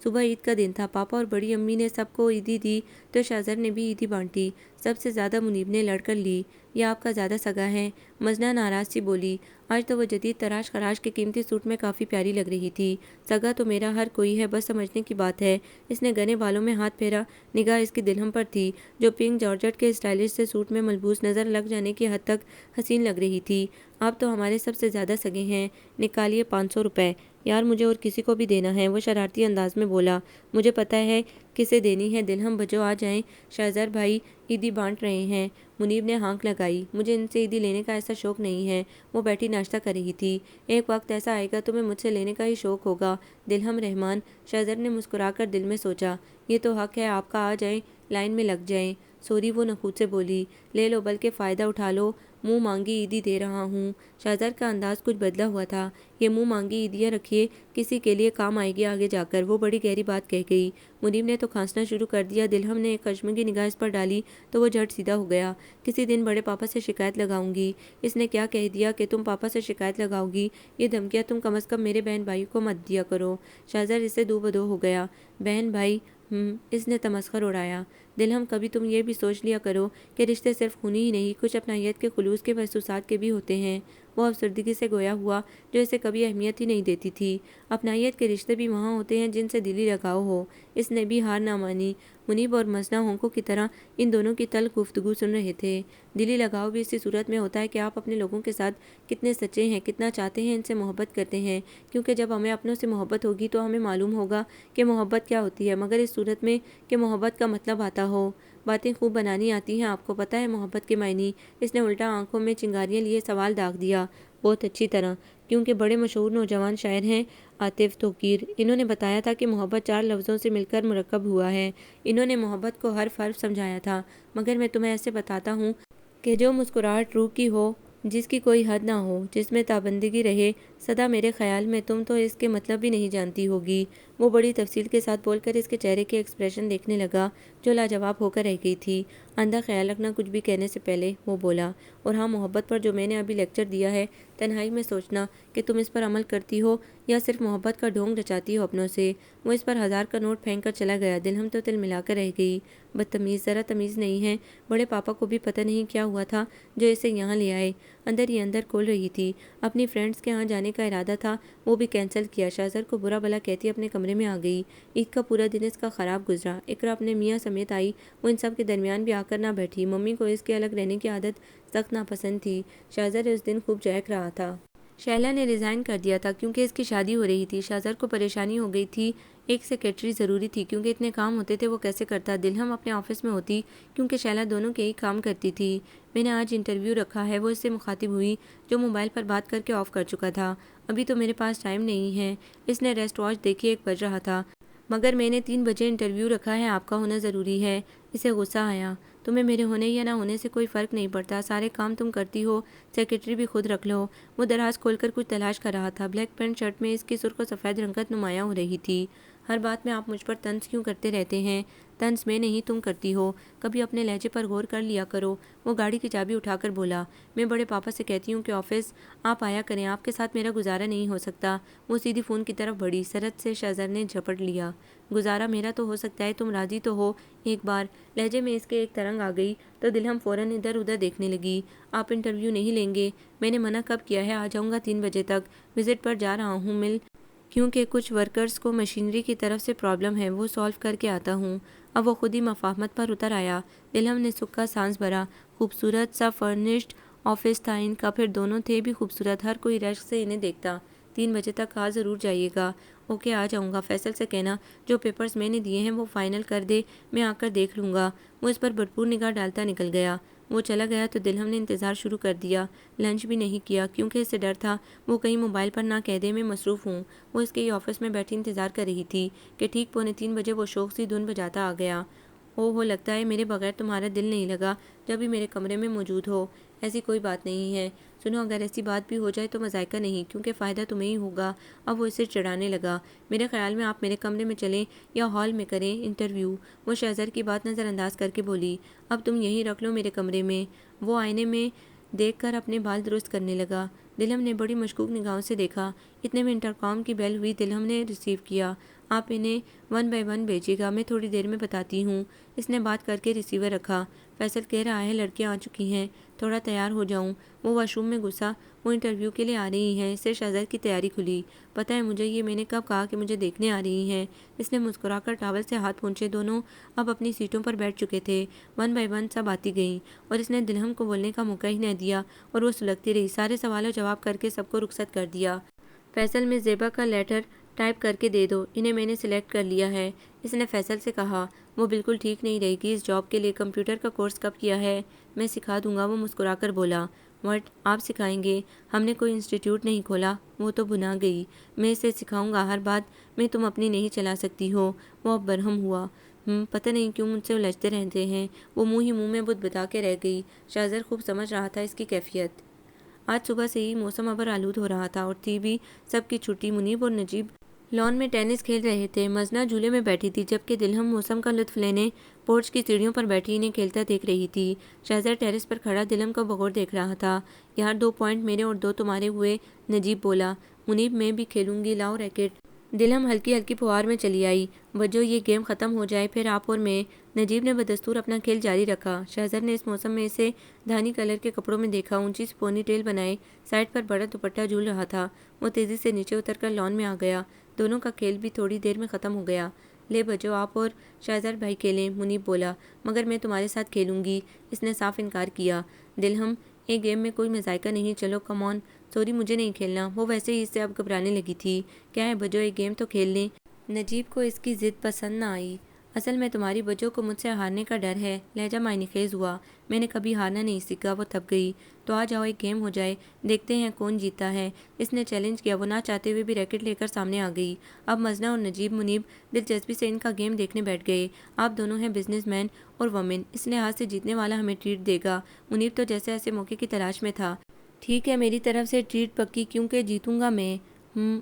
صبح عید کا دن تھا، پاپا اور بڑی امی نے سب کو عیدی دی تو شہزر نے بھی عیدی بانٹی، سب سے زیادہ منیب نے لڑ کر لی۔ یہ آپ کا زیادہ سگا ہے، مزنہ ناراض سی بولی۔ آج تو وہ جدید تراش خراش کے قیمتی سوٹ میں کافی پیاری لگ رہی تھی۔ سگا تو میرا ہر کوئی ہے، بس سمجھنے کی بات ہے۔ اس نے گھنے بالوں میں ہاتھ پھیرا، نگاہ اس کی دلہم پر تھی جو پنک جارجٹ کے اسٹائلش سے سوٹ میں ملبوس نظر لگ جانے کی حد تک حسین لگ رہی تھی۔ آپ تو ہمارے سب سے زیادہ سگے ہیں، نکالیے 500 روپے، یار مجھے اور کسی کو بھی دینا ہے، وہ شرارتی انداز میں بولا۔ مجھے پتہ ہے کسے دینی ہے؟ دلہم بجو آ جائیں، شہزار بھائی عیدی بانٹ رہے ہیں۔ منیب نے ہانک لگائی۔ مجھے ان سے عیدی لینے کا ایسا شوق نہیں ہے۔ وہ بیٹھی ناشتہ کر رہی تھی۔ ایک وقت ایسا آئے گا تمہیں مجھ سے لینے کا ہی شوق ہوگا دلہم رحمان۔ شہزار نے مسکرا کر دل میں سوچا، یہ تو حق ہے آپ کا، آ جائیں، لائن میں لگ جائیں۔ سوری، وہ نخوت سے بولی، لے لو بلکہ فائدہ اٹھا لو، منہ مانگی عیدی دے رہا ہوں۔ شہزار کا انداز کچھ بدلا ہوا تھا۔ یہ منہ مانگی عیدیاں رکھیے، کسی کے لیے کام آئے گی آگے جا کر۔ وہ بڑی گہری بات کہہ گئی۔ منیب نے تو کھانسنا شروع کر دیا۔ دلہم نے ایک خشم کی نگاہ اس پر ڈالی تو وہ جھٹ سیدھا ہو گیا۔ کسی دن بڑے پاپا سے شکایت لگاؤں گی۔ اس نے کیا کہہ دیا کہ تم پاپا سے شکایت لگاؤ گی؟ یہ دھمکیاں تم کم از کم میرے بہن بھائی کو مت دیا کرو۔ شہزار اس سے دو بدو ہو گیا۔ بہن بھائی؟ اس نے تمسخر اڑایا۔ دلہم، کبھی تم یہ بھی سوچ لیا کرو کہ رشتے صرف خونی ہی نہیں، کچھ اپنائیت کے خلوص کے محسوسات کے بھی ہوتے ہیں۔ وہ افسردگی سے گویا ہوا جو اسے کبھی اہمیت ہی نہیں دیتی تھی۔ اپنائیت کے رشتے بھی وہاں ہوتے ہیں جن سے دلی لگاؤ ہو۔ اس نے بھی ہار نہ مانی۔ منیب اور مسنا ہونکوں کی طرح ان دونوں کی تلخ گفتگو سن رہے تھے۔ دلی لگاؤ بھی اسی صورت میں ہوتا ہے کہ آپ اپنے لوگوں کے ساتھ کتنے سچے ہیں، کتنا چاہتے ہیں، ان سے محبت کرتے ہیں، کیونکہ جب ہمیں اپنوں سے محبت ہوگی تو ہمیں معلوم ہوگا کہ محبت کیا ہوتی ہے، مگر اس صورت میں کہ محبت کا مطلب آتا ہو۔ باتیں خوب بنانی آتی ہیں آپ کو پتہ ہے محبت کے معنی؟ اس نے الٹا آنکھوں میں چنگاریاں لیے سوال داغ دیا۔ بہت اچھی طرح، کیونکہ بڑے مشہور نوجوان شاعر ہیں عاطف توقیر، انہوں نے بتایا تھا کہ محبت 4 لفظوں سے مل کر مرکب ہوا ہے۔ انہوں نے محبت کو حرف حرف سمجھایا تھا، مگر میں تمہیں ایسے بتاتا ہوں کہ جو مسکراہٹ روح کی ہو، جس کی کوئی حد نہ ہو، جس میں تابندگی رہے، سدا میرے خیال میں تم تو اس کے مطلب بھی نہیں جانتی ہوگی۔ وہ بڑی تفصیل کے ساتھ بول کر اس کے چہرے کے ایکسپریشن دیکھنے لگا جو لاجواب ہو کر رہ گئی تھی۔ آئندہ خیال رکھنا، کچھ بھی کہنے سے پہلے وہ بولا۔ اور ہاں، محبت پر جو میں نے ابھی لیکچر دیا ہے، تنہائی میں سوچنا کہ تم اس پر عمل کرتی ہو یا صرف محبت کا ڈھونگ رچاتی ہو اپنوں سے۔ وہ اس پر 1000 کا نوٹ پھینک کر چلا گیا۔ دلہم تو تل ملا کر رہ گئی۔ بدتمیز، ذرا تمیز نہیں ہے۔ بڑے پاپا کو بھی پتہ نہیں کیا ہوا تھا جو اسے یہاں لے آئے۔ اندر ہی اندر کھول رہی تھی۔ اپنی فرینڈز کے ہاں جانے کا ارادہ تھا، وہ بھی کینسل کیا۔ شہزار کو برا بھلا کہتی اپنے کمرے میں آ گئی۔ عید کا پورا دن اس کا خراب گزرا۔ اقرا اپنے میاں سمیت آئی، وہ ان سب کے درمیان بھی آ کر نہ بیٹھی۔ ممی کو اس کے الگ رہنے کی عادت سخت ناپسند تھی۔ شہزار اس دن خوب چہک رہا تھا۔ شیلا نے ریزائن کر دیا تھا کیونکہ اس کی شادی ہو رہی تھی۔ شہزار کو پریشانی ہو گئی تھی، ایک سیکرٹری ضروری تھی کیونکہ اتنے کام ہوتے تھے وہ کیسے کرتا۔ دلہم اپنے آفس میں ہوتی کیونکہ شیلا دونوں کے ہی کام کرتی تھی۔ میں نے آج انٹرویو رکھا ہے، وہ اس سے مخاطب ہوئی جو موبائل پر بات کر کے آف کر چکا تھا۔ ابھی تو میرے پاس ٹائم نہیں ہے۔ اس نے ریسٹ واچ دیکھی، 1 بج رہا تھا۔ مگر میں نے 3 بجے انٹرویو رکھا ہے، آپ کا ہونا ضروری ہے۔ اسے غصہ آیا۔ تمہیں میرے ہونے یا نہ ہونے سے کوئی فرق نہیں پڑتا، سارے کام تم کرتی ہو، سیکرٹری بھی خود رکھ لو۔ وہ دراز کھول کر کچھ تلاش کر رہا تھا۔ بلیک پینٹ شرٹ میں اس کی سرخ و سفید رنگت نمایاں ہو رہی تھی۔ ہر بات میں آپ مجھ پر طنز کیوں کرتے رہتے ہیں؟ طنز میں نہیں، تم کرتی ہو۔ کبھی اپنے لہجے پر غور کر لیا کرو۔ وہ گاڑی کی چابی اٹھا کر بولا، میں بڑے پاپا سے کہتی ہوں کہ آفس آپ آیا کریں، آپ کے ساتھ میرا گزارا نہیں ہو سکتا۔ وہ سیدھی فون کی طرف بڑھی۔ سرد سے شہزار نے جھپٹ لیا۔ گزارا میرا تو ہو سکتا ہے، تم راضی تو ہو ایک بار؟ لہجے میں اس کے ایک ترنگ آ گئی تو دلہم فوراً ادھر ادھر دیکھنے لگی۔ آپ انٹرویو نہیں لیں گے؟ میں نے منع کب کیا ہے؟ آ جاؤں گا 3 بجے تک۔ وزٹ پر جا رہا ہوں مل، کیونکہ کچھ ورکرز کو مشینری کی طرف سے پرابلم ہے، وہ سالو کر کے آتا ہوں۔ اب وہ خود ہی مفاہمت پر اتر آیا۔ دلہم نے سکھ کا سانس بھرا۔ خوبصورت سا فرنشڈ آفس تھا ان کا، پھر دونوں تھے بھی خوبصورت، ہر کوئی رشک سے انہیں دیکھتا۔ 3 بجے تک آ ضرور جائیے گا۔ اوکے، آ جاؤں گا۔ فیصل سے کہنا جو پیپرز میں نے دیے ہیں وہ فائنل کر دے، میں آ کر دیکھ لوں گا۔ وہ اس پر بھرپور نگاہ ڈالتا نکل گیا۔ وہ چلا گیا تو دلہم نے انتظار شروع کر دیا۔ لنچ بھی نہیں کیا کیونکہ اسے ڈر تھا وہ کہیں موبائل پر نہ کہہ دے میں مصروف ہوں۔ وہ اس کے ہی آفس میں بیٹھی انتظار کر رہی تھی کہ ٹھیک 2:45 بجے وہ شوق سی دھن بجاتا آ گیا۔ او ہو، لگتا ہے میرے بغیر تمہارا دل نہیں لگا جب بھی میرے کمرے میں موجود ہو۔ ایسی کوئی بات نہیں ہے۔ سنو، اگر ایسی بات بھی ہو جائے تو مذائقہ نہیں، کیونکہ فائدہ تمہیں ہی ہوگا۔ اب وہ اسے چڑھانے لگا۔ میرے خیال میں آپ میرے کمرے میں چلیں یا ہال میں کریں انٹرویو۔ وہ شہزار کی بات نظر انداز کر کے بولی، اب تم یہیں رکھ لو میرے کمرے میں۔ وہ آئینے میں دیکھ کر اپنے بال درست کرنے لگا۔ دلہم نے بڑی مشکوک نگاہوں سے دیکھا۔ اتنے میں انٹرکام کی بیل ہوئی۔ دلہم نے ریسیو کیا۔ آپ انہیں 1 by 1 بھیجیے گا، میں تھوڑی دیر میں بتاتی ہوں۔ اس نے بات کر کے ریسیور رکھا۔ فیصل کہہ رہا ہے لڑکیاں آ چکی ہیں، تھوڑا تیار ہو جاؤں۔ وہ واش روم میں گھسا۔ وہ انٹرویو کے لیے آ رہی ہیں۔ اس سے شہزار کی تیاری کھلی۔ پتہ ہے مجھے، یہ میں نے کب کہا کہ مجھے دیکھنے آ رہی ہیں؟ اس نے مسکرا کر ٹاول سے ہاتھ پونچھے۔ دونوں اب اپنی سیٹوں پر بیٹھ چکے تھے۔ 1 by 1 سب آتی گئیں اور اس نے دلہم کو بولنے کا موقع ہی نہ دیا اور وہ سلگتی رہی۔ سارے سوال و جواب کر کے سب کو رخصت کر دیا۔ فیصل میں زیبا کا لیٹر ٹائپ کر کے دے دو، انہیں میں نے سلیکٹ کر لیا ہے، اس نے فیصل سے کہا۔ وہ بالکل ٹھیک نہیں رہے گی، اس جاب کے لیے کمپیوٹر کا کورس کب کیا ہے؟ میں سکھا دوں گا، وہ مسکرا کر بولا۔ وٹ، آپ سکھائیں گے؟ ہم نے کوئی انسٹیٹیوٹ نہیں کھولا۔ وہ تو بنا گئی، میں اسے سکھاؤں گا ہر بات میں تم اپنی نہیں چلا سکتی ہو۔ وہ اب برہم ہوا۔ پتہ نہیں کیوں مجھ سے الجھتے رہتے ہیں۔ وہ منہ ہی منہ میں بت بتا کے رہ گئی۔ شاہزر خوب سمجھ رہا تھا اس کی کیفیت۔ آج صبح سے ہی موسم ابر آلود ہو رہا تھا اور تھی بھی سب کی چھٹی۔ منیب اور نجیب لان میں ٹینس کھیل رہے تھے، مزنہ جھولے میں بیٹھی تھی، جبکہ دلہم موسم کا لطف لینے پورچ کی سیڑھیوں پر بیٹھی انہیں کھیلتا دیکھ رہی تھی۔ شہزر ٹیرس پر کھڑا دلہم کو بغور دیکھ رہا تھا۔ یار 2 پوائنٹ میرے اور 2 تمہارے ہوئے، نجیب بولا۔ منیب میں بھی کھیلوں گی، لاؤ ریکٹ۔ دلہم ہلکی ہلکی پھوار میں چلی آئی۔ بجو یہ گیم ختم ہو جائے پھر آپ اور میں۔ نجیب نے بدستور اپنا کھیل جاری رکھا۔ شہزر نے اس موسم میں اسے دھانی کلر کے کپڑوں میں دیکھا، اونچی سی پونی ٹیل بنائے، سائڈ پر بڑا دوپٹہ جھول رہا تھا۔ وہ تیزی سے نیچے اتر کر لان میں آ گیا۔ دونوں کا کھیل بھی تھوڑی دیر میں ختم ہو گیا۔ لے بجو، آپ اور شہزر بھائی کھیلیں، منیب بولا۔ مگر میں تمہارے ساتھ کھیلوں گی، اس نے صاف انکار کیا۔ دلہم، ایک گیم میں کوئی مذائقہ نہیں، چلو کم آن۔ سوری، مجھے نہیں کھیلنا۔ وہ ویسے ہی اس سے اب گھبرانے لگی تھی۔ کیا ہے بجو، ایک گیم تو کھیل لیں۔ نجیب کو اس کی ضد پسند نہ آئی۔ اصل میں تمہاری بجو کو مجھ سے ہارنے کا ڈر ہے۔ لہجہ معنی خیز ہوا۔ میں نے کبھی ہارنا نہیں سیکھا۔ وہ تھک گئی۔ تو آ جاؤ، ایک گیم ہو جائے، دیکھتے ہیں کون جیتا ہے، اس نے چیلنج کیا۔ وہ نہ چاہتے ہوئے بھی ریکٹ لے کر سامنے آ گئی۔ اب مزنہ اور نجیب منیب دلچسپی سے ان کا گیم دیکھنے بیٹھ گئے۔ آپ دونوں ہیں بزنس مین اور وومن، اس لحاظ سے جیتنے والا ہمیں ٹریٹ دے گا۔ منیب تو جیسے ایسے موقع کی تلاش میں تھا۔ ٹھیک ہے، میری طرف سے ٹریٹ پکی، کیونکہ جیتوں گا میں۔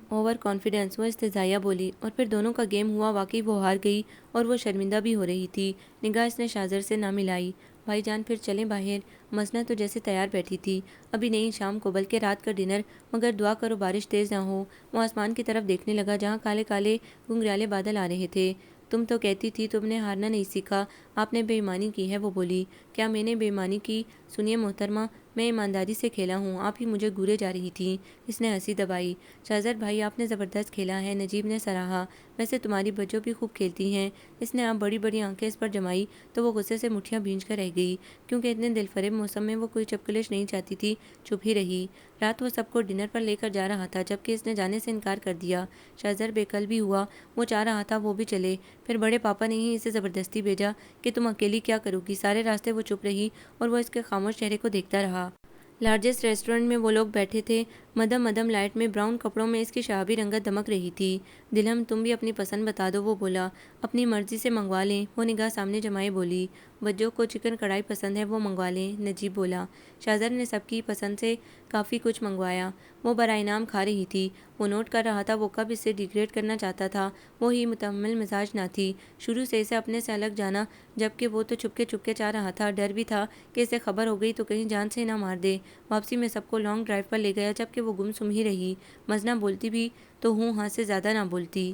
اوور کانفیڈنس، وہ استہزائیہ بولی۔ اور پھر دونوں کا گیم ہوا۔ واقعی وہ ہار گئی اور وہ شرمندہ بھی ہو رہی تھی۔ نگاہ اس نے شاہزر سے نہ ملائی۔ بھائی جان پھر چلیں باہر؟ مزنہ تو جیسے تیار بیٹھی تھی، ابھی نہیں شام کو بلکہ رات کا ڈنر، مگر دعا کرو بارش تیز نہ ہو۔ وہ آسمان کی طرف دیکھنے لگا جہاں کالے کالے گنگریالے بادل آ رہے تھے۔ تم تو کہتی تھی تم نے ہارنا نہیں سیکھا، آپ نے بے ایمانی کی ہے، وہ بولی۔ کیا میں نے بے ایمانی کی؟ سنیے محترمہ، میں ایمانداری سے کھیلا ہوں، آپ ہی مجھے گورے جا رہی تھیں۔ اس نے ہنسی دبائی۔ شہزر بھائی، آپ نے زبردست کھیلا ہے، نجیب نے سراہا۔ ویسے تمہاری بجو بھی خوب کھیلتی ہیں۔ اس نے آپ بڑی بڑی آنکھیں اس پر جمائی تو وہ غصے سے مٹھیاں بھینچ کر رہ گئی، کیونکہ اتنے دل فریب موسم میں وہ کوئی چپکلش نہیں چاہتی تھی، چپ ہی رہی۔ رات وہ سب کو ڈنر پر لے کر جا رہا تھا، جبکہ اس نے جانے سے انکار کر دیا۔ شہزر بے قل بھی ہوا، وہ چاہ رہا تھا وہ بھی چلے، پھر بڑے پاپا نے ہی اسے زبردستی بھیجا کہ تم اکیلی کیا کرو گی۔ سارے راستے وہ چپ رہی اور وہ اس کے خاموش چہرے کو دیکھتا رہا۔ لارجسٹ ریسٹورنٹ میں وہ لوگ بیٹھے تھے، مدم مدم لائٹ میں براؤن کپڑوں میں اس کی شہابی رنگت دمک رہی تھی۔ دلہم، تم بھی اپنی پسند بتا دو، وہ بولا۔ اپنی مرضی سے منگوا لیں، وہ نگاہ سامنے جمائے بولی۔ بجو کو چکن کڑھائی پسند ہے، وہ منگوا لیں، نجیب بولا۔ شہزر نے سب کی پسند سے کافی کچھ منگوایا۔ وہ برائے انعام کھا رہی تھی۔ وہ نوٹ کر رہا تھا وہ کب اسے ڈیگریڈ کرنا چاہتا تھا۔ وہ ہی متحمل مزاج نہ تھی، شروع سے اسے اپنے سے الگ جانا، جبکہ وہ تو چھپکے چاہ رہا تھا۔ ڈر بھی تھا کہ اسے خبر ہو گئی تو کہیں جان سے نہ مار دے۔ واپسی میں سب کو لانگ ڈرائیو پر لے گیا، جبکہ وہ گم سم ہی رہی۔ مزنہ بولتی بھی تو ہوں ہاں سے زیادہ نہ بولتی۔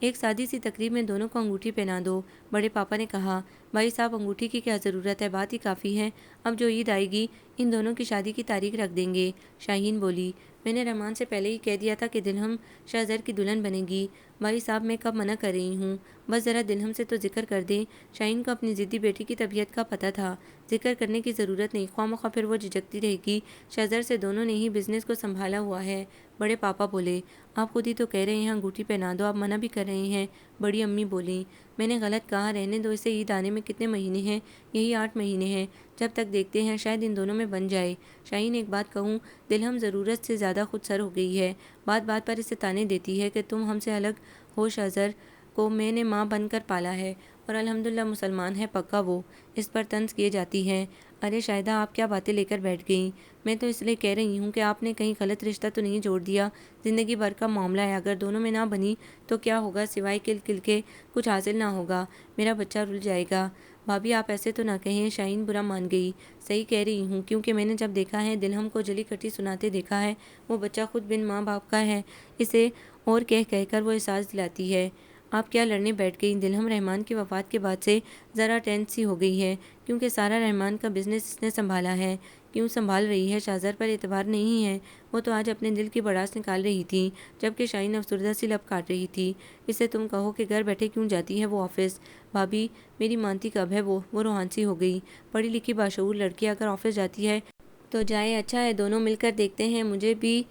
ایک سادی سی تقریب میں دونوں کو انگوٹھی پہنا دو، بڑے پاپا نے کہا۔ بھائی صاحب، انگوٹھی کی کیا ضرورت ہے، بات ہی کافی ہے، اب جو عید آئے گی ان دونوں کی شادی کی تاریخ رکھ دیں گے، شاہین بولی۔ میں نے رحمان سے پہلے ہی کہہ دیا تھا کہ دلہم شہزر کی دلہن بنے گی۔ بھائی صاحب، میں کب منع کر رہی ہوں، بس ذرا دلہم سے تو ذکر کر دیں۔ شاہین کو اپنی ضدی بیٹی کی طبیعت کا پتہ تھا، ذکر کرنے کی ضرورت نہیں، خواہ مخواہ پھر وہ جھجکتی رہے گی۔ شہزر سے دونوں نے ہی بزنس کو سنبھالا ہوا ہے، بڑے پاپا بولے۔ آپ خود ہی تو کہہ رہے ہیں انگوٹھی پہنا دو، آپ منع بھی کر رہے ہیں، بڑی امی بولیں۔ میں نے غلط کہا، رہنے دو اسے، عید آنے میں کتنے مہینے ہیں، یہی 8 مہینے ہیں، جب تک دیکھتے ہیں، شاید ان دونوں میں بن جائے۔ شاہین، ایک بات کہوں، دلہم ضرورت سے زیادہ خود سر ہو گئی ہے، بات بات پر اسے تانے دیتی ہے کہ تم ہم سے الگ ہو۔ شہزر کو میں نے ماں بن کر پالا ہے اور الحمدللہ مسلمان ہے پکا، وہ اس پر طنز کیے جاتی ہے۔ ارے شاہدہ، آپ کیا باتیں لے کر بیٹھ گئیں؟ میں تو اس لیے کہہ رہی ہوں کہ آپ نے کہیں غلط رشتہ تو نہیں جوڑ دیا، زندگی بھر کا معاملہ ہے، اگر دونوں میں نہ بنی تو کیا ہوگا، سوائے کل کل کے کچھ حاصل نہ ہوگا، میرا بچہ رل جائے گا۔ بھابھی آپ ایسے تو نہ کہیں، شاہین برا مان گئی۔ صحیح کہہ رہی ہوں، کیونکہ میں نے جب دیکھا ہے، دلہم کو جلی کٹی سناتے دیکھا ہے، وہ بچہ خود بن ماں باپ کا ہے، اسے اور کہہ کر وہ احساس دلاتی ہے۔ آپ کیا لڑنے بیٹھ گئیں؟ دلہم رحمان کی وفات کے بعد سے ذرا ٹینس سی ہو گئی ہے، کیونکہ سارا رحمان کا بزنس اس نے سنبھالا ہے۔ کیوں سنبھال رہی ہے؟ شہزر پر اعتبار نہیں ہے، وہ تو آج اپنے دل کی بڑاس نکال رہی تھی، جبکہ شاہین افسردہ سی لب کاٹ رہی تھی۔ اسے تم کہو کہ گھر بیٹھے کیوں جاتی ہے وہ آفس؟ بھابھی میری مانتی کب ہے وہ روحانسی ہو گئی۔ پڑھی لکھی باشعور لڑکی اگر آفس جاتی ہے تو جائے، اچھا ہے دونوں مل کر دیکھتے ہیں، مجھے بھی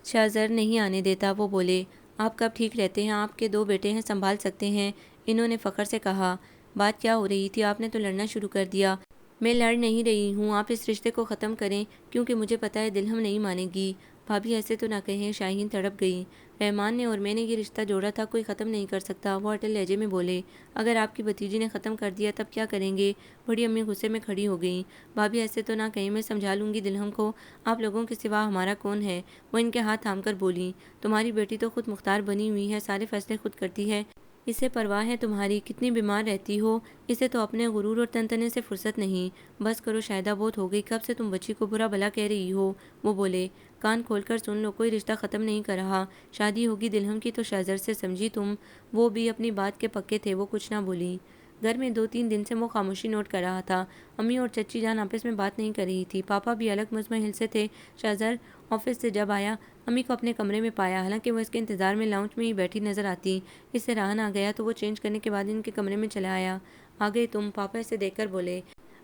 شہزر نہیں آنے دیتا، وہ بولے۔ آپ کب ٹھیک رہتے ہیں؟ آپ کے 2 بیٹے ہیں، سنبھال سکتے ہیں، انہوں نے فخر سے کہا۔ بات کیا ہو رہی تھی؟ آپ نے تو لڑنا شروع کر دیا۔ میں لڑ نہیں رہی ہوں، آپ اس رشتے کو ختم کریں کیونکہ مجھے پتہ ہے دلہم نہیں مانے گی۔ بھابھی ایسے تو نہ کہیں، شاہین تڑپ گئی۔ رحمان نے اور میں نے یہ رشتہ جوڑا تھا، کوئی ختم نہیں کر سکتا، وہ اٹل لہجے میں بولے۔ اگر آپ کی بھتیجی نے ختم کر دیا تب کیا کریں گے؟ بڑی امی غصے میں کھڑی ہو گئیں۔ بھابھی ایسے تو نہ کہیں، میں سمجھا لوں گی دلہم کو، آپ لوگوں کے سوا ہمارا کون ہے؟ وہ ان کے ہاتھ تھام کر بولی۔ تمہاری بیٹی تو خود مختار بنی ہوئی ہے، سارے فیصلے خود کرتی ہے، اسے پرواہ ہے تمہاری؟ کتنی بیمار رہتی ہو، اسے تو اپنے غرور اور تنتنے سے فرصت نہیں۔ بس کرو شاہدہ، بہت ہو گئی، کب سے تم بچی کو برا بھلا کہہ رہی ہو؟ وہ بولے۔ کان کھول کر سن لو، کوئی رشتہ ختم نہیں کر رہا، شادی ہوگی دلہم کی تو شہزر سے، سمجھی تم؟ وہ بھی اپنی بات کے پکے تھے، وہ کچھ نہ بولی۔ گھر میں 2-3 دن سے وہ خاموشی نوٹ کر رہا تھا۔ امی اور چچی جان آپس میں بات نہیں کر رہی تھی، پاپا بھی الگ مزمحل سے تھے۔ شہزر آفس سے جب آیا، امی کو اپنے کمرے میں پایا، حالانکہ وہ اس کے انتظار میں لاؤنج میں ہی بیٹھی نظر آتی۔ اس سے رہا نہ گیا تو وہ چینج کرنے کے بعد ان کے کمرے میں چلا آیا۔ آ گئے تم؟ پاپا اسے دیکھ کر بولے۔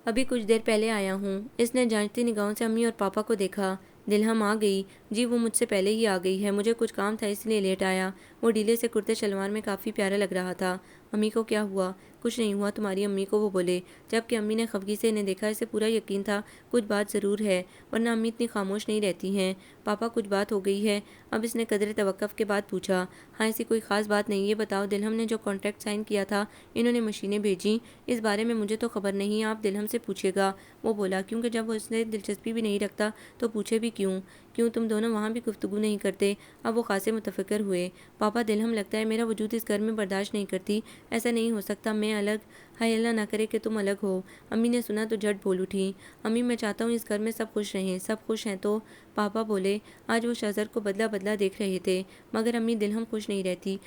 ابھی کچھ دیر پہلے آیا ہوں۔ اس نے جانچتی نگاہوں سے امی اور پاپا کو دیکھا۔ دلہم آ گئی؟ جی وہ مجھ سے پہلے ہی آ گئی ہے، مجھے کچھ کام تھا اس لیے لیٹ آیا۔ وہ ڈھیلے سے کرتے شلوار میں کافی پیارا لگ رہا تھا۔ امی کو کیا ہوا؟ کچھ نہیں ہوا تمہاری امی کو، وہ بولے۔ جبکہ امی نے خفگی سے انہیں دیکھا، اسے پورا یقین تھا کچھ بات ضرور ہے، ورنہ امی اتنی خاموش نہیں رہتی ہیں۔ پاپا کچھ بات ہو گئی ہے؟ اب اس نے قدرے توقف کے بعد پوچھا۔ ہاں ایسی کوئی خاص بات نہیں، یہ بتاؤ دلہم نے جو کانٹریکٹ سائن کیا تھا، انہوں نے مشینیں بھیجیں؟ اس بارے میں مجھے تو خبر نہیں، آپ دلہم سے پوچھے گا، وہ بولا۔ کیونکہ جب وہ اس نے دلچسپی بھی نہیں رکھتا تو پوچھے بھی کیوں؟ کیوں تم دونوں وہاں بھی گفتگو نہیں کرتے؟ اب وہ خاصے متفکر ہوئے۔ پاپا دلہم لگتا ہے میرا وجود اس گھر میں برداشت نہیں کرتی، ایسا نہیں ہو سکتا، میں الگ، ہائے اللہ نہ کرے کہ تم الگ ہو۔ امی نے سنا تو جھٹ بول اٹھی۔ امی میں چاہتا ہوں اس گھر میں سب خوش رہیں، سب خوش ہیں تو؟ پاپا بولے۔ آج وہ شہزر کو بدلا بدلا دیکھ رہے تھے۔ مگر امی دلہم خوش نہیں رہتی،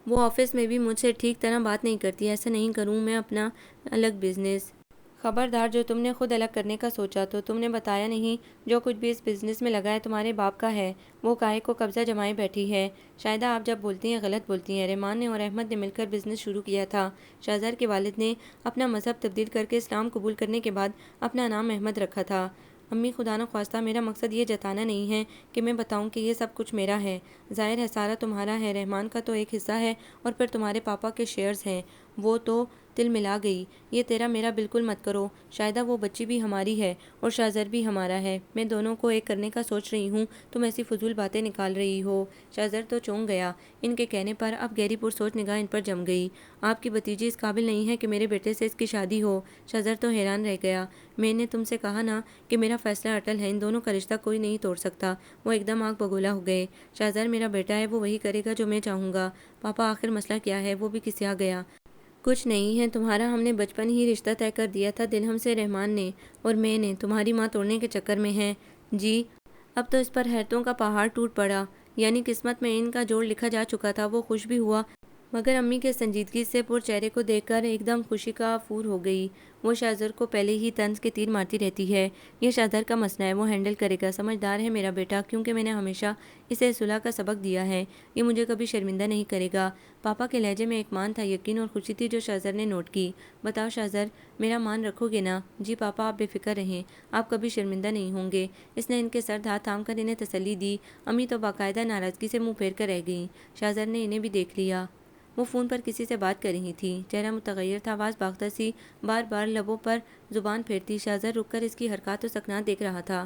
وہ آفس میں بھی مجھ سے ٹھیک طرح بات نہیں کرتی، ایسا نہیں کروں میں اپنا الگ بزنس۔ خبردار، جو تم نے خود الگ کرنے کا سوچا تو تم نے بتایا نہیں، جو کچھ بھی اس بزنس میں لگا ہے تمہارے باپ کا ہے، وہ کاہے کو قبضہ جمائے بیٹھی ہے؟ شاہدہ آپ جب بولتی ہیں غلط بولتی ہیں، رحمان نے اور احمد نے مل کر بزنس شروع کیا تھا۔ شہزر کے والد نے اپنا مذہب تبدیل کر کے اسلام قبول کرنے کے بعد اپنا نام احمد رکھا تھا۔ امی خدا نہ خواستہ، میرا مقصد یہ جتانا نہیں ہے کہ میں بتاؤں کہ یہ سب کچھ میرا ہے، ظاہر ہے سارا تمہارا ہے، رحمان کا تو ایک حصہ ہے اور پھر تمہارے پاپا کے شیئرز ہیں، وہ تو تل ملا گئی۔ یہ تیرا میرا بالکل مت کرو شاہدہ، وہ بچی بھی ہماری ہے اور شہزر بھی ہمارا ہے، میں دونوں کو ایک کرنے کا سوچ رہی ہوں، تم ایسی فضول باتیں نکال رہی ہو۔ شہزر تو چونک گیا، ان کے کہنے پر اب گہری پرسوچ نگاہ ان پر جم گئی۔ آپ کی بھتیجی اس قابل نہیں ہے کہ میرے بیٹے سے اس کی شادی ہو؟ شہزر تو حیران رہ گیا۔ میں نے تم سے کہا نا کہ میرا فیصلہ اٹل ہے، ان دونوں کا رشتہ کوئی نہیں توڑ سکتا۔ وہ ایک دم آگ بگولا ہو گئے۔ شہزر میرا بیٹا ہے، وہ وہی کرے گا جو میں چاہوں گا۔ پاپا آخر مسئلہ کیا ہے؟ وہ بھی کسیا گیا۔ کچھ نہیں ہے تمہارا، ہم نے بچپن ہی رشتہ طے کر دیا تھا دلہم سے، رحمان نے اور میں نے، تمہاری ماں توڑنے کے چکر میں ہے۔ جی اب تو اس پر حیرتوں کا پہاڑ ٹوٹ پڑا، یعنی قسمت میں ان کا جوڑ لکھا جا چکا تھا۔ وہ خوش بھی ہوا، مگر امی کے سنجیدگی سے پر چہرے کو دیکھ کر ایک دم خوشی کا پھور ہو گئی۔ وہ شہزر کو پہلے ہی طنز کے تیر مارتی رہتی ہے، یہ شہزر کا مسئلہ ہے، وہ ہینڈل کرے گا، سمجھدار ہے میرا بیٹا، کیونکہ میں نے ہمیشہ اسے صلح کا سبق دیا ہے، یہ مجھے کبھی شرمندہ نہیں کرے گا۔ پاپا کے لہجے میں ایک مان تھا، یقین اور خوشی تھی جو شہزر نے نوٹ کی۔ بتاؤ شہزر، میرا مان رکھو گے نا؟ جی پاپا آپ بے فکر رہیں، آپ کبھی شرمندہ نہیں ہوں گے۔ اس نے ان کے سر ہاتھ تھام کر انہیں تسلی دی۔ امی تو باقاعدہ ناراضگی سے منہ پھیر کر رہ گئیں۔ شہزر نے انہیں بھی دیکھ لیا، وہ فون پر کسی سے بات کر رہی تھی، چہرہ متغیر تھا، آواز باختہ سی، بار بار لبوں پر زبان پھیرتی۔ شہزر رک کر اس کی حرکات و سکنات دیکھ رہا تھا۔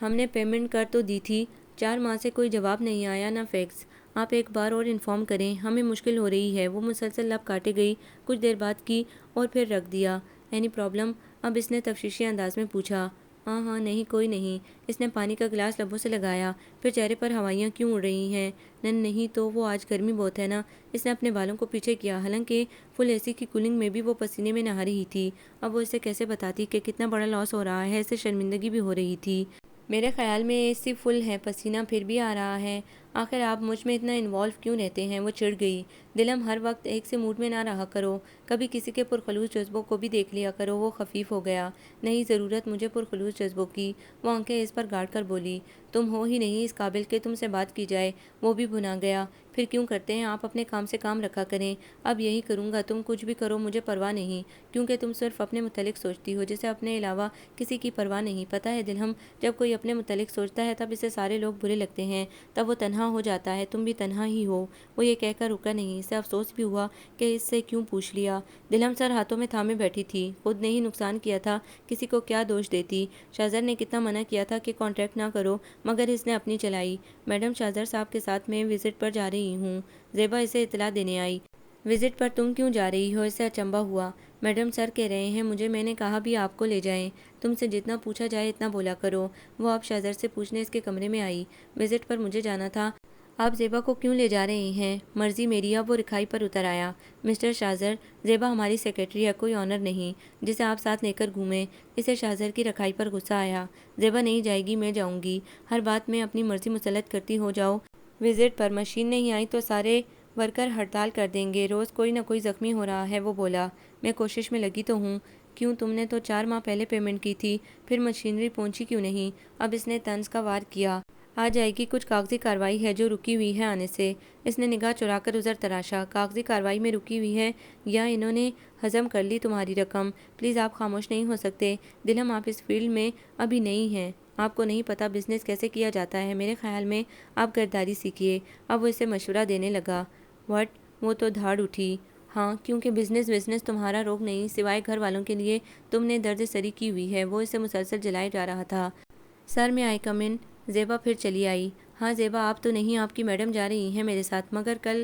ہم نے پیمنٹ کر تو دی تھی، 4 ماہ سے کوئی جواب نہیں آیا، نہ فیکس۔ آپ ایک بار اور انفارم کریں، ہمیں مشکل ہو رہی ہے۔ وہ مسلسل لب کاٹے گئی، کچھ دیر بات کی اور پھر رکھ دیا۔ Any problem? اب اس نے تفتیشی انداز میں پوچھا۔ ہاں ہاں نہیں کوئی نہیں۔ اس نے پانی کا گلاس لبوں سے لگایا، پھر چہرے پر ہوائیاں کیوں اڑ رہی ہیں؟ نہیں تو وہ آج گرمی بہت ہے نا۔ اس نے اپنے بالوں کو پیچھے کیا، حالانکہ فل اے سی کی کولنگ میں بھی وہ پسینے میں نہا رہی تھی۔ اب وہ اسے کیسے بتاتی کہ کتنا بڑا لاس ہو رہا ہے؟ اسے شرمندگی بھی ہو رہی تھی۔ میرے خیال میں اے سی فل ہے، پسینہ پھر بھی آ رہا ہے، آخر آپ مجھ میں اتنا انوالو کیوں رہتے ہیں؟ وہ چڑ گئی۔ دلہم ہر وقت ایک سے موڈ میں نہ رہا کرو، کبھی کسی کے پرخلوص جذبوں کو بھی دیکھ لیا کرو۔ وہ خفیف ہو گیا۔ نہیں ضرورت مجھے پرخلوص جذبوں کی، وہ آنکھیں اس پر گاڑ کر بولی۔ تم ہو ہی نہیں اس قابل کہ تم سے بات کی جائے، وہ بھی بھنا گیا۔ پھر کیوں کرتے ہیں آپ اپنے کام سے کام رکھا کریں؟ اب یہی کروں گا، تم کچھ بھی کرو مجھے پرواہ نہیں، کیونکہ تم صرف اپنے متعلق سوچتی ہو، جسے اپنے علاوہ کسی کی پرواہ نہیں۔ پتہ ہے دلہم، جب کوئی اپنے متعلق سوچتا ہے تب اسے سارے لوگ برے لگتے ہیں، تب وہ تنہا تنہا ہو جاتا ہے، تم بھی تنہا ہی ہو۔ وہ یہ کہہ کر رکا نہیں، اسے افسوس بھی ہوا کہ اس سے کیوں پوچھ لیا۔ دلہم سر ہاتھوں میں تھامے بیٹھی تھی، خود نے ہی نقصان کیا تھا، کسی کو کیا دوش دیتی۔ شاہزر نے کتنا منع کیا تھا کہ کانٹریکٹ نہ کرو، مگر اس نے اپنی چلائی۔ میڈم شاہزر صاحب کے ساتھ میں وزٹ پر جا رہی ہوں، زیبا اسے اطلاع دینے آئی۔ وزٹ پر تم کیوں جا رہی ہو؟ اسے اچنبھا ہوا۔ میڈم سر کہہ رہے ہیں مجھے، میں نے کہا بھی آپ کو لے جائیں۔ تم سے جتنا پوچھا جائے اتنا بولا کرو۔ وہ اب شاہزر سے پوچھنے اس کے کمرے میں آئی۔ وزٹ پر مجھے جانا تھا، آپ زیبا کو کیوں لے جا رہے ہیں؟ مرضی میری۔ اب وہ رکھائی پر اتر آیا۔ مسٹر شاہزر، زیبا ہماری سیکرٹری ہے، کوئی آنر نہیں جسے آپ ساتھ لے کر گھومیں۔ اسے شاہزر کی رکھائی پر غصہ آیا۔ زیبا نہیں جائے گی، میں جاؤں گی۔ ہر بات میں اپنی مرضی مسلط کرتی ہو جاؤ۔ وزٹ پر مشین نہیں آئی تو سارے ورکر ہڑتال کر دیں گے، روز کوئی نہ کوئی زخمی ہو رہا ہے۔ وہ بولا، میں کوشش میں لگی تو ہوں۔ کیوں، تم نے تو 4 ماہ پہلے پیمنٹ کی تھی، پھر مشینری پہنچی کیوں نہیں؟ اب اس نے طنز کا وار کیا۔ آ جائے گی، کچھ کاغذی کارروائی ہے جو رکی ہوئی ہے آنے سے۔ اس نے نگاہ چرا کر ادھر تراشا۔ کاغذی کارروائی میں رکی ہوئی ہے یا انہوں نے ہضم کر لی تمہاری رقم؟ پلیز آپ خاموش نہیں ہو سکتے؟ دلہم آپ اس فیلڈ میں ابھی نہیں ہیں، آپ کو نہیں پتا بزنس کیسے کیا جاتا ہے۔ میرے خیال میں آپ گرداری سیکھیے۔ اب وہ اسے مشورہ دینے لگا۔ وٹ؟ وہ تو دھاڑ اٹھی۔ ہاں، کیونکہ بزنس تمہارا روگ نہیں، سوائے گھر والوں کے لیے تم نے درد سری کی ہوئی ہے۔ وہ اسے مسلسل جلائے جا رہا تھا۔ سر میں آئی کم ان؟ زیبا پھر چلی آئی۔ ہاں زیبا، آپ تو نہیں، آپ کی میڈم جا رہی ہیں میرے ساتھ، مگر کل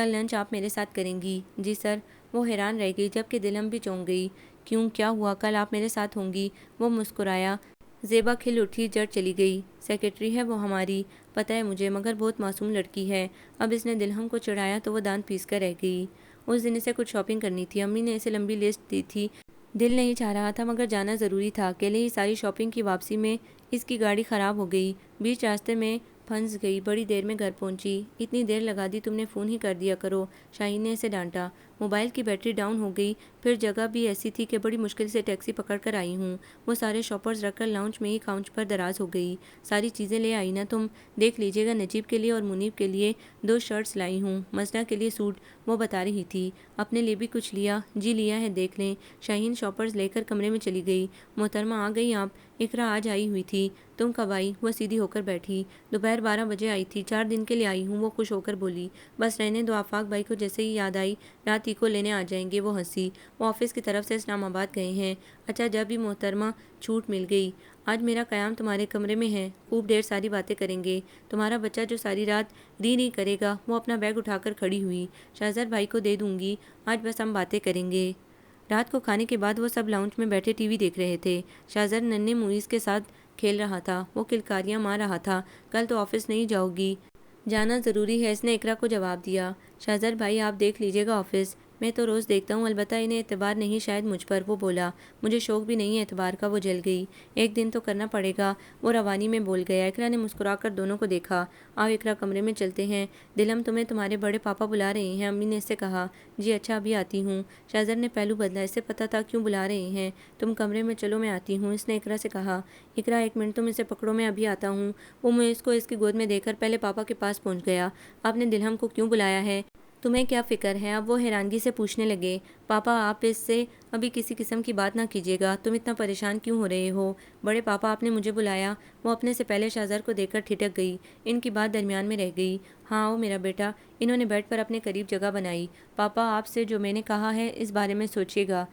لنچ آپ میرے ساتھ کریں گی؟ جی سر۔ وہ حیران رہ گئی، جبکہ دلہم بھی چونک گئی۔ کیوں، کیا ہوا؟ کل آپ میرے ساتھ ہوں گی؟ وہ مسکرایا۔ زیبا کھل اٹھی، جڑ چلی گئی۔ سیکرٹری ہے وہ ہماری، پتہ ہے مجھے، مگر بہت معصوم لڑکی ہے۔ اب اس نے دلہم کو چڑھایا تو وہ دانت پیس کر رہ گئی۔ اس دن اسے کچھ شاپنگ کرنی تھی، امی نے اسے لمبی لسٹ دی تھی۔ دل نہیں چاہ رہا تھا مگر جانا ضروری تھا۔ اکیلے ہی ساری شاپنگ کی واپسی میں اس کی گاڑی خراب ہو گئی، بیچ راستے میں پھنس گئی، بڑی دیر میں گھر پہنچی۔ اتنی دیر لگا دی، تم نے فون ہی کر دیا کرو، شاہین نے اسے ڈانٹا۔ موبائل کی بیٹری ڈاؤن ہو گئی، پھر جگہ بھی ایسی تھی کہ بڑی مشکل سے ٹیکسی پکڑ کر آئی ہوں۔ وہ سارے شاپرز رکھ کر لاؤنج میں ہی کاؤنٹ پر دراز ہو گئی۔ ساری چیزیں لے آئی نا تم؟ دیکھ لیجیے گا، نجیب کے لیے اور منیب کے لیے 2 شرٹس لائی ہوں، مزدہ کے لیے سوٹ، وہ بتا رہی تھی۔ اپنے لیے بھی کچھ لیا؟ جی لیا ہے، دیکھ لیں۔ شاہین شاپرز لے کر کمرے میں چلی گئی۔ محترمہ آ گئی آپ؟ اقرا آج آئی ہوئی تھی۔ تم کب آئی؟ وہ سیدھی ہو کر بیٹھی۔ دوپہر 12 بجے آئی تھی، 4 دن کے لیے آئی ہوں، وہ خوش ہو کر بولی۔ بس رہنے دو، آفاق بھائی کو جیسے ہی یاد آئی رات ہی کو لینے آ جائیں گے۔ وہ ہنسی۔ وہ آفس کی طرف سے اسلام آباد گئے ہیں؟ اچھا، جب بھی محترمہ چھوٹ مل گئی۔ آج میرا قیام تمہارے کمرے میں ہے، خوب ڈھیر ساری باتیں کریں گے۔ تمہارا بچہ جو ساری رات ری کرے گا۔ وہ اپنا بیگ اٹھا کر کھڑی ہوئی۔ شاہزر بھائی کو دے دوں گی، آج بس ہم باتیں کریں گے۔ رات کو کھانے کے بعد وہ سب لاؤنج میں بیٹھے ٹی وی دیکھ رہے تھے۔ شاہزر ننھے موئیز کے ساتھ کھیل رہا تھا۔ وہ کلکاریاں مار رہا تھا۔ کل تو آفس نہیں جاؤ گی؟ جانا ضروری ہے، اس نے اقرا کو جواب دیا۔ شاہزر بھائی آپ دیکھ لیجیے گا آفس، میں تو روز دیکھتا ہوں، البتہ انہیں اعتبار نہیں شاید مجھ پر۔ وہ بولا، مجھے شوق بھی نہیں ہے اعتبار کا۔ وہ جل گئی۔ ایک دن تو کرنا پڑے گا، وہ روانی میں بول گیا۔ اقرا نے مسکرا کر دونوں کو دیکھا۔ آؤ اقرا، کمرے میں چلتے ہیں، دلہم تمہیں تمہارے بڑے پاپا بلا رہے ہیں، امی نے اس سے کہا۔ جی اچھا، ابھی آتی ہوں۔ شاہزر نے پہلو بدلا، اسے پتہ تھا کیوں بلا رہے ہیں۔ تم کمرے میں چلو، میں آتی ہوں، اس نے اقرا سے کہا۔ اقرا 1 منٹ تم اسے پکڑو، میں ابھی آتا ہوں۔ وہ موئیز کو اس کی گود میں دے کر پہلے پاپا کے پاس پہنچ گیا۔ آپ نے دلہم کو کیوں بلایا ہے؟ تمہیں کیا فکر ہے؟ اب وہ حیرانگی سے پوچھنے لگے۔ پاپا آپ اس سے ابھی کسی قسم کی بات نہ کیجیے گا، تم اتنا پریشان کیوں ہو رہے ہو؟ بڑے پاپا آپ نے مجھے بلایا؟ وہ اپنے سے پہلے شاہزر کو دیکھ کر ٹھٹک گئی۔ ان کی بات درمیان میں رہ گئی۔ ہاں آؤ میرا بیٹا، انہوں نے بیڈ پر اپنے قریب جگہ بنائی۔ پاپا آپ سے جو میں نے کہا ہے اس بارے میں سوچیے گا۔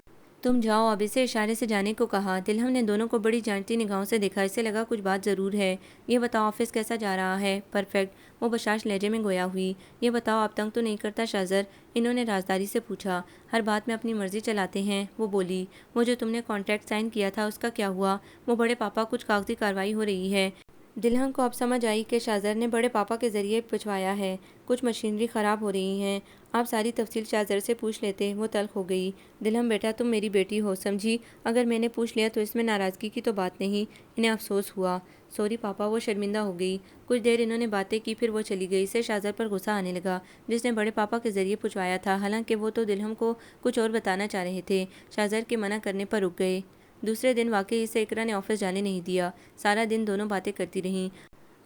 تم جاؤ اب، اسے اشارے سے جانے کو کہا۔ دلہم نے دونوں کو بڑی جانچتی نگاہوں سے دیکھا، اسے لگا کچھ بات ضرور ہے۔ یہ بتاؤ آفس کیسا جا رہا ہے؟ پرفیکٹ، وہ بشاش لہجے میں گویا ہوئی۔ یہ بتاؤ آپ تنگ تو نہیں کرتا شاہزر؟ انہوں نے رازداری سے پوچھا۔ ہر بات میں اپنی مرضی چلاتے ہیں، وہ بولی۔ وہ جو تم نے کانٹریکٹ سائن کیا تھا اس کا کیا ہوا؟ وہ بڑے پاپا کچھ کاغذی کارروائی ہو رہی ہے۔ دلہن کو اب سمجھ آئی کہ شاہزر نے بڑے پاپا کے ذریعے پھنسوایا ہے، کچھ مشینری خراب ہو رہی ہیں۔ آپ ساری تفصیل شاہزر سے پوچھ لیتے، وہ تلخ ہو گئی۔ دلہم بیٹا تم میری بیٹی ہو، سمجھی، اگر میں نے پوچھ لیا تو اس میں ناراضگی کی تو بات نہیں۔ انہیں افسوس ہوا۔ سوری پاپا، وہ شرمندہ ہو گئی۔ کچھ دیر انہوں نے باتیں کی، پھر وہ چلی گئی۔ اسے شاہزر پر غصہ آنے لگا، جس نے بڑے پاپا کے ذریعے پھنسوایا تھا، حالانکہ وہ تو دلہم کو کچھ اور بتانا چاہ رہے تھے۔ شاہزر کے منع کرنے پر رک گئے۔ دوسرے دن واقعی اسے اقرا نے آفس جانے نہیں دیا۔ سارا دن دونوں باتیں کرتی رہیں۔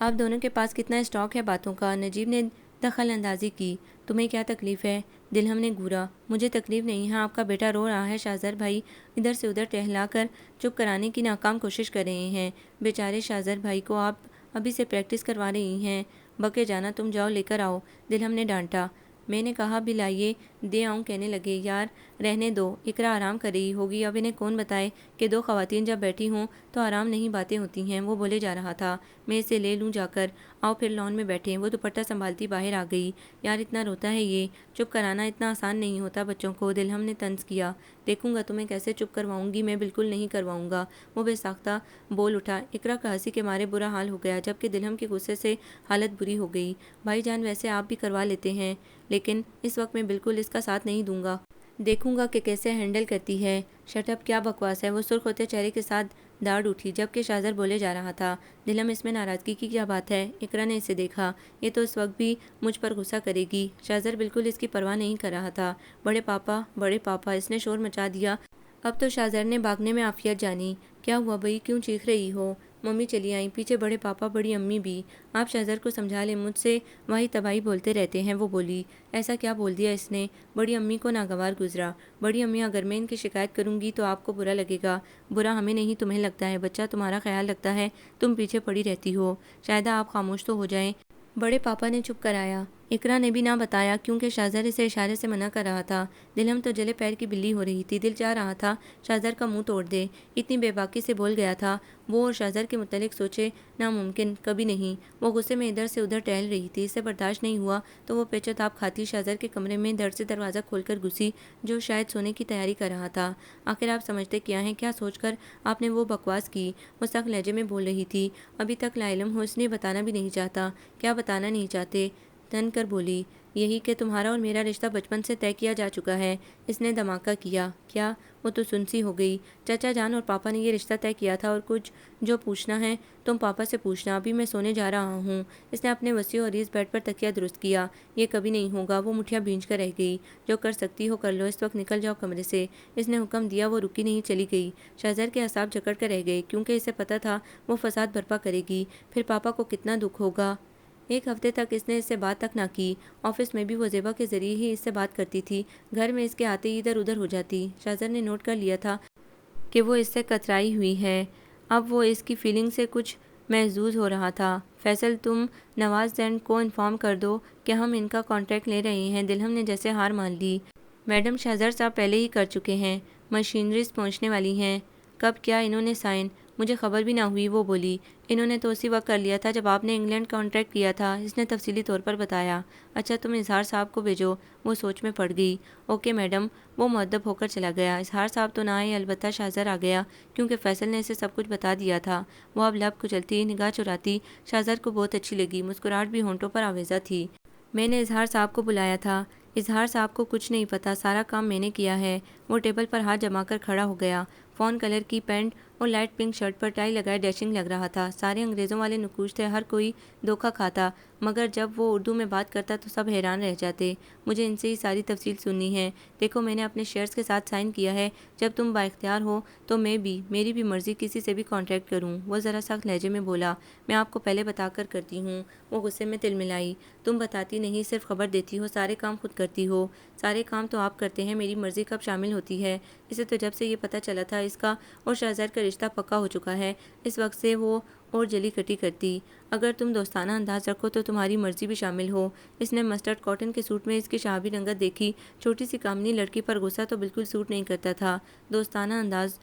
آپ دونوں کے پاس کتنا اسٹاک ہے باتوں کا؟ نجیب نے دخل اندازی کی۔ تمہیں کیا تکلیف ہے؟ دلہم نے گھورا۔ مجھے تکلیف نہیں ہے، آپ کا بیٹا رو رہا ہے۔ شاہزر بھائی ادھر سے ادھر ٹہلا کر چپ کرانے کی ناکام کوشش کر رہے ہیں۔ بیچارے شاہزر بھائی کو آپ ابھی سے پریکٹس کروا رہی ہیں۔ بکے جانا، تم جاؤ لے کر آؤ، دلہم نے ڈانٹا۔ میں نے کہا بھی لائیے دے آؤں کہنے لگے۔ یار رہنے دو، اقرا آرام کر رہی ہوگی، اب انہیں کون بتائے کہ دو خواتین جب بیٹھی ہوں تو آرام نہیں باتیں ہوتی ہیں، وہ بولے جا رہا تھا۔ میں اسے لے لوں جا کر، آؤ پھر لان میں بیٹھیں۔ وہ دوپٹہ سنبھالتی باہر آ گئی۔ یار اتنا روتا ہے یہ، چپ کرانا اتنا آسان نہیں ہوتا بچوں کو، دلہم نے طنز کیا۔ دیکھوں گا تمہیں کیسے چپ کرواؤں گی، میں بالکل نہیں کرواؤں گا، وہ بے ساختہ بول اٹھا۔ اقرا کا ہنسی کے مارے برا حال ہو گیا، جبکہ دلہم کے غصے سے حالت بری ہو گئی۔ بھائی جان ویسے آپ بھی کروا لیتے ہیں، لیکن اس وقت میں بالکل اس کا ساتھ نہیں دوں گا، دیکھوں گا کہ کیسے ہینڈل کرتی ہے۔ شٹ اپ، کیا بکواس ہے، وہ سرخ ہوتے چہرے کے ساتھ داڑ اٹھی، جبکہ شاہزر بولے جا رہا تھا۔ دلہم اس میں ناراضگی کی کیا بات ہے؟ اقرا نے اسے دیکھا، یہ تو اس وقت بھی مجھ پر غصہ کرے گی۔ شاہزر بالکل اس کی پرواہ نہیں کر رہا تھا۔ بڑے پاپا، اس نے شور مچا دیا۔ اب تو شاہزر نے بھاگنے میں عافیت جانی۔ کیا ہوا بھئی، کیوں چیخ رہی ہو؟ ممی چلی آئیں، پیچھے بڑے پاپا بڑی امی بھی۔ آپ شاہزر کو سمجھا لیں، مجھ سے وہی تباہی بولتے رہتے ہیں، وہ بولی۔ ایسا کیا بول دیا اس نے؟ بڑی امی کو ناگوار گزرا۔ بڑی امی، اگر میں ان کی شکایت کروں گی تو آپ کو برا لگے گا۔ برا ہمیں نہیں تمہیں لگتا ہے، بچہ تمہارا خیال رکھتا ہے، تم پیچھے پڑی رہتی ہو۔ شاہدہ آپ خاموش تو ہو جائیں، بڑے پاپا نے چپ کرایا۔ اقرا نے بھی نہ بتایا کیونکہ شاہزر اسے اشارے سے منع کر رہا تھا۔ دلہم تو جلے پیر کی بلی ہو رہی تھی، دل چاہ رہا تھا شاہزر کا منہ توڑ دے، اتنی بے باکی سے بول گیا تھا وہ، اور شاہزر کے متعلق سوچے ناممکن، کبھی نہیں۔ وہ غصے میں ادھر سے ادھر ٹہل رہی تھی، اسے برداشت نہیں ہوا تو وہ پیچو تاپ کھاتی شاہزر کے کمرے میں دھڑ سے دروازہ کھول کر گھسی، جو شاید سونے کی تیاری کر رہا تھا۔ آخر آپ سمجھتے کیا ہیں؟ کیا سوچ کر آپ نے وہ بکواس کی؟ وہ سخت لہجے میں بول رہی تھی۔ ابھی تک لا علم ہو، اس لیے بتانا بھی نہیں چاہتا۔ کیا بتانا نہیں چاہتے؟ تن کر بولی۔ یہی کہ تمہارا اور میرا رشتہ بچپن سے طے کیا جا چکا ہے، اس نے دھماکہ کیا۔ کیا؟ وہ تو سنسی ہو گئی۔ چچا جان اور پاپا نے یہ رشتہ طے کیا تھا، اور کچھ جو پوچھنا ہے تم پاپا سے پوچھنا، ابھی میں سونے جا رہا ہوں۔ اس نے اپنے وسیع اور عریض بیڈ پر تکیہ درست کیا۔ یہ کبھی نہیں ہوگا، وہ مٹھیاں بھینچ کر رہ گئی۔ جو کر سکتی ہو کر لو، اس وقت نکل جاؤ کمرے سے، اس نے حکم دیا۔ وہ رکی نہیں، چلی گئی۔ شاہزر کے اعصاب جکڑ کر رہ گئے، کیونکہ اسے پتہ تھا وہ فساد برپا کرے گی، پھر پاپا کو کتنا دکھ ہوگا۔ ایک ہفتے تک اس نے اس سے بات تک نہ کی۔ آفس میں بھی وہ زیبا کے ذریعے ہی اس سے بات کرتی تھی، گھر میں اس کے آتے ہی ادھر ادھر ہو جاتی۔ شاہزر نے نوٹ کر لیا تھا کہ وہ اس سے کترائی ہوئی ہے، اب وہ اس کی فیلنگ سے کچھ محظوظ ہو رہا تھا۔ فیصل، تم نواز زینڈ کو انفارم کر دو کہ ہم ان کا کانٹریکٹ لے رہے ہیں۔ دلہم نے جیسے ہار مان لی۔ میڈم، شاہزر صاحب پہلے ہی کر چکے ہیں، مشینریز پہنچنے والی ہیں۔ کب؟ کیا انہوں نے سائن؟ مجھے خبر بھی نہ ہوئی، وہ بولی۔ انہوں نے تو اسی وقت کر لیا تھا جب آپ نے انگلینڈ کانٹریکٹ کیا تھا، اس نے تفصیلی طور پر بتایا۔ اچھا، تم اظہار صاحب کو بھیجو، وہ سوچ میں پڑ گئی۔ اوکے میڈم، وہ مؤدب ہو کر چلا گیا۔ اظہار صاحب تو نہ آئے، البتہ شاہزر آ گیا، کیونکہ فیصل نے اسے سب کچھ بتا دیا تھا۔ وہ اب لب کچلتی، نگاہ چراتی، شاہزر کو بہت اچھی لگی، مسکراہٹ بھی ہونٹوں پر آویزہ تھی۔ میں نے اظہار صاحب کو بلایا تھا۔ اظہار صاحب کو کچھ نہیں پتا، سارا کام میں نے کیا ہے۔ وہ ٹیبل پر ہاتھ جما کر کھڑا ہو گیا۔ فون کلر کی پینٹ اور لائٹ پنک شرٹ پر ٹائی لگائے ڈیشنگ لگ رہا تھا، سارے انگریزوں والے نقوش تھے، ہر کوئی دھوکہ کھاتا، مگر جب وہ اردو میں بات کرتا تو سب حیران رہ جاتے۔ مجھے ان سے ہی ساری تفصیل سننی ہے۔ دیکھو، میں نے اپنے شیئرز کے ساتھ سائن کیا ہے، جب تم بااختیار ہو تو میری بھی مرضی کسی سے بھی کانٹریکٹ کروں۔ وہ ذرا سخت لہجے میں بولا۔ میں آپ کو پہلے بتا کر کرتی ہوں، وہ غصے میں تلملائی۔ تم بتاتی نہیں، صرف خبر دیتی ہو، سارے کام خود کرتی ہو۔ سارے کام تو آپ کرتے ہیں، میری مرضی کب شامل ہوتی ہے؟ اسے تو جب سے یہ پتہ چلا تھا اس کا اور شاہزر کا رشتہ پکا ہو چکا ہے، اس وقت سے وہ اور جلی کٹی کرتی۔ اگر تم دوستانہ انداز رکھو تو تمہاری مرضی بھی شامل ہو۔ اس نے مسٹرڈ کاٹن کے سوٹ میں اس کی شہابی رنگت دیکھی، چھوٹی سی کامنی لڑکی پر غصہ تو بالکل سوٹ نہیں کرتا تھا۔ دوستانہ انداز،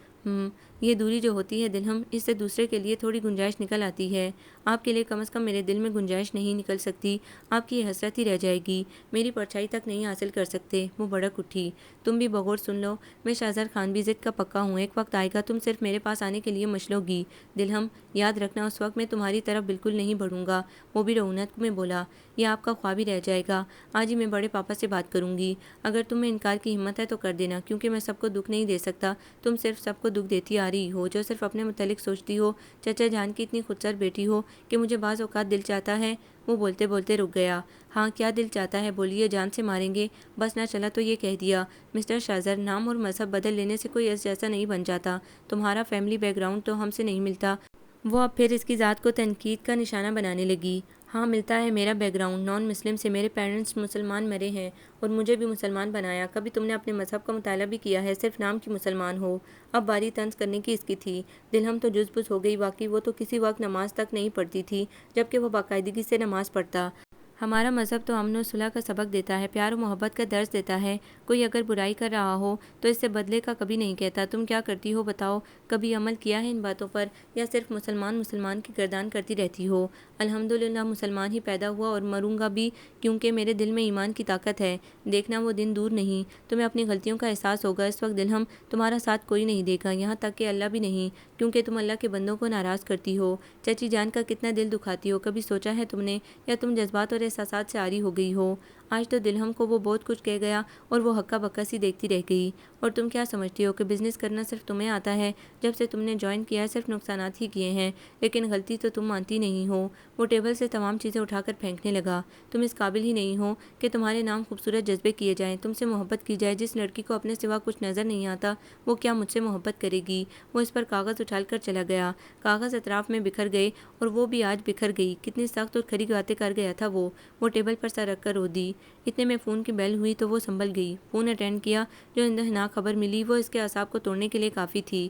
یہ دوری جو ہوتی ہے دلہم، اس سے دوسرے کے لیے تھوڑی گنجائش نکل آتی ہے۔ آپ کے لیے کم از کم میرے دل میں گنجائش نہیں نکل سکتی، آپ کی یہ حسرت ہی رہ جائے گی، میری پرچھائی تک نہیں حاصل کر سکتے۔ وہ بھڑک اٹھی۔ تم بھی بغور سن لو، میں شاہزر خان بھی ضد کا پکا ہوں، ایک وقت آئے گا تم صرف میرے پاس آنے کے لیے مشلو گی۔ دلہم، یاد رکھنا اس وقت میں تمہاری طرف بالکل نہیں بڑھوں گا، وہ بھی رعونت میں بولا۔ یہ آپ کا خواب ہی رہ جائے گا، آج ہی میں بڑے پاپا سے بات کروں گی۔ اگر تم میں انکار کی ہمت ہے تو کر دینا، کیونکہ میں سب کو دکھ نہیں دے سکتا، تم صرف سب کو دکھ دیتی آ رہی ہو، جو صرف اپنے متعلق سوچتی ہو۔ چچا جان کی اتنی خودسر بیٹی ہو کہ مجھے بعض اوقات دل چاہتا ہے۔ وہ بولتے بولتے رک گیا۔ ہاں، کیا دل چاہتا ہے؟ بولیے، جان سے ماریں گے؟ بس نہ چلا تو یہ کہہ دیا۔ مسٹر شاہزر، نام اور مذہب بدل لینے سے کوئی اس جیسا نہیں بن جاتا، تمہارا فیملی بیک گراؤنڈ تو ہم سے نہیں ملتا۔ وہ اب پھر اس کی ذات کو تنقید کا نشانہ بنانے لگی۔ ہاں ملتا ہے میرا بیک گراؤنڈ نان مسلم سے، میرے پیرنٹس مسلمان مرے ہیں اور مجھے بھی مسلمان بنایا۔ کبھی تم نے اپنے مذہب کا مطالعہ بھی کیا ہے؟ صرف نام کی مسلمان ہو۔ اب باری طنز کرنے کی اس کی تھی۔ دلہم تو جز بز ہو گئی، واقعی وہ تو کسی وقت نماز تک نہیں پڑھتی تھی جبکہ وہ باقاعدگی سے نماز پڑھتا۔ ہمارا مذہب تو امن و صلح کا سبق دیتا ہے، پیار و محبت کا درس دیتا ہے۔ کوئی اگر برائی کر رہا ہو تو اس سے بدلے کا کبھی نہیں کہتا۔ تم کیا کرتی ہو بتاؤ؟ کبھی عمل کیا ہے ان باتوں پر یا صرف مسلمان کی گردان کرتی رہتی ہو؟ الحمدللہ مسلمان ہی پیدا ہوا اور مروں گا بھی، کیونکہ میرے دل میں ایمان کی طاقت ہے۔ دیکھنا وہ دن دور نہیں، تمہیں اپنی غلطیوں کا احساس ہوگا۔ اس وقت دلہم تمہارا ساتھ کوئی نہیں دے گا، یہاں تک کہ اللہ بھی نہیں، کیونکہ تم اللہ کے بندوں کو ناراض کرتی ہو، چچی جان کا کتنا دل دکھاتی ہو۔ کبھی سوچا ہے تم نے، یا تم جذبات اور احساسات سے عاری ہو گئی ہو؟ آج تو دلہم کو وہ بہت کچھ کہہ گیا اور وہ ہکا بکا سی دیکھتی رہ گئی۔ اور تم کیا سمجھتی ہو کہ بزنس کرنا صرف تمہیں آتا ہے؟ جب سے تم نے جوائن کیا ہے صرف نقصانات ہی کیے ہیں، لیکن غلطی تو تم مانتی نہیں ہو۔ وہ ٹیبل سے تمام چیزیں اٹھا کر پھینکنے لگا۔ تم اس قابل ہی نہیں ہو کہ تمہارے نام خوبصورت جذبے کیے جائیں، تم سے محبت کی جائے۔ جس لڑکی کو اپنے سوا کچھ نظر نہیں آتا وہ کیا مجھ سے محبت کرے گی؟ وہ اس پر کاغذ اچھال کر چلا گیا۔ کاغذ اطراف میں بکھر گئے اور وہ بھی آج بکھر گئی۔ کتنی سخت اور کھری باتیں کر گیا تھا وہ ٹیبل پر سر رکھ کر رو دی۔ اتنے میں فون کی بیل ہوئی تو وہ سنبھل گئی، فون اٹینڈ کیا۔ جو اندہناک خبر ملی وہ اس کے اعصاب کو توڑنے کے لیے کافی تھی۔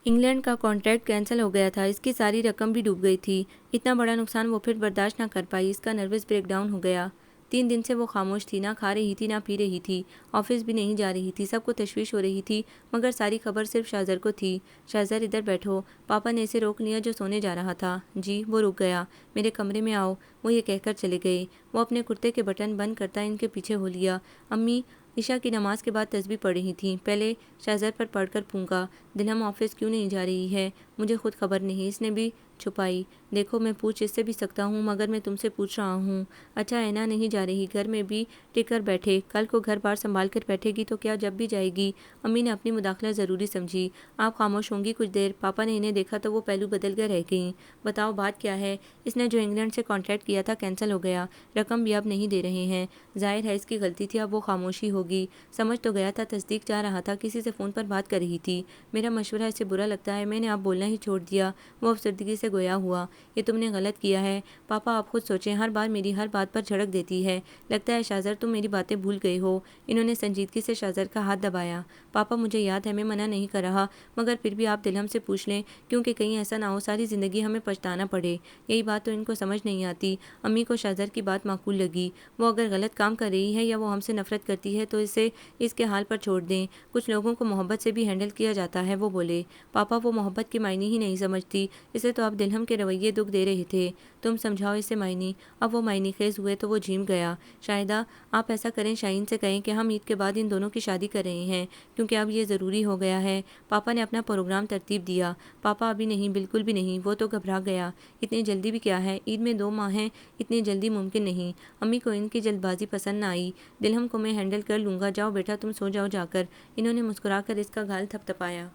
انگلینڈ کا کانٹریکٹ کینسل ہو گیا تھا، اس کی ساری رقم بھی ڈوب گئی تھی۔ اتنا بڑا نقصان وہ پھر برداشت نہ کر پائی، اس کا نروس بریک ڈاؤن ہو گیا۔ 3 دن سے وہ خاموش تھی، نہ کھا رہی تھی نہ پی رہی تھی، آفس بھی نہیں جا رہی تھی۔ سب کو تشویش ہو رہی تھی مگر ساری خبر صرف شاہزر کو تھی۔ شاہزر ادھر بیٹھو، پاپا نے اسے روک لیا جو سونے جا رہا تھا۔ جی، وہ رک گیا۔ میرے کمرے میں آؤ، وہ یہ کہہ کر چلے گئے۔ وہ اپنے کرتے کے بٹن بند کرتا ان کے پیچھے ہو لیا۔ امی عشاء کی نماز کے بعد تسبیح پڑھ رہی تھیں، پہلے شاہزر پر پڑھ کر پھونکا۔ دلہم آفس کیوں نہیں جا رہی ہے؟ مجھے خود خبر نہیں، اس نے بھی چھپائی۔ دیکھو میں پوچھ اس سے بھی سکتا ہوں مگر میں تم سے پوچھ رہا ہوں۔ اچھا اینا نہیں جا رہی، گھر میں بھی ٹک کر بیٹھے، کل کو گھر بار سنبھال کر بیٹھے گی تو کیا جب بھی جائے گی؟ امی نے اپنی مداخلت ضروری سمجھی۔ آپ خاموش ہوں گی کچھ دیر؟ پاپا نے انہیں دیکھا تو وہ پہلو بدل کر رہ گئیں۔ بتاؤ بات کیا ہے؟ اس نے جو انگلینڈ سے کانٹریکٹ کیا تھا کینسل ہو گیا، رقم بھی اب نہیں دے رہے ہیں۔ ظاہر ہے اس کی غلطی تھی، اب وہ خاموشی ہوگی۔ سمجھ تو گیا تھا، تصدیق چاہ رہا تھا، کسی سے فون پر بات کر رہی تھی۔ میرا مشورہ اسے برا لگتا ہے، میں نے اب بولنا ہی چھوڑ دیا۔ وہ افسردگی سے گویا ہوا۔ یہ تم نے غلط کیا ہے پاپا، آپ خود سوچیں، ہر بار میری ہر بات پر جھڑک دیتی ہے۔ لگتا ہے شاہزر تم میری باتیں بھول گئے ہو۔ انہوں نے سنجیدگی سے شاہزر کا ہاتھ دبایا۔ پاپا مجھے یاد ہے، میں منع نہیں کر رہا، مگر پھر بھی آپ دلہم سے پوچھ لیں، کیونکہ کہیں ایسا نہ ہو ساری زندگی ہمیں پچھتانا پڑے۔ یہی بات تو ان کو سمجھ نہیں آتی۔ امی کو شاہزر کی بات معقول لگی۔ وہ اگر غلط کام کر رہی ہے یا وہ ہم سے نفرت کرتی ہے تو اسے اس کے حال پر چھوڑ دیں، کچھ لوگوں کو محبت سے بھی ہینڈل کیا جاتا ہے۔ وہ بولے، پاپا وہ محبت کے معنی ہی نہیں سمجھتی، اسے تو اب دلہم کے رویے دکھ دے رہے تھے، تم سمجھاؤ اسے معنی۔ اب وہ معنی خیز ہوئے تو وہ جھیم گیا۔ شاہدہ آپ ایسا کریں، شاہین سے کہیں کہ ہم عید کے بعد ان دونوں کی شادی کر رہے ہیں، کیونکہ اب یہ ضروری ہو گیا ہے۔ پاپا نے اپنا پروگرام ترتیب دیا۔ پاپا ابھی نہیں، بالکل بھی نہیں۔ وہ تو گھبرا گیا۔ اتنی جلدی بھی کیا ہے، عید میں 2 ماہ ہیں، اتنی جلدی ممکن نہیں۔ امی کو ان کی جلد بازی پسند نہ آئی۔ دلہم کو میں ہینڈل کر لوں گا، جاؤ بیٹا تم سو جاؤ جا کر۔ انہوں نے مسکرا کر اس کا گال تھپ تھپایا۔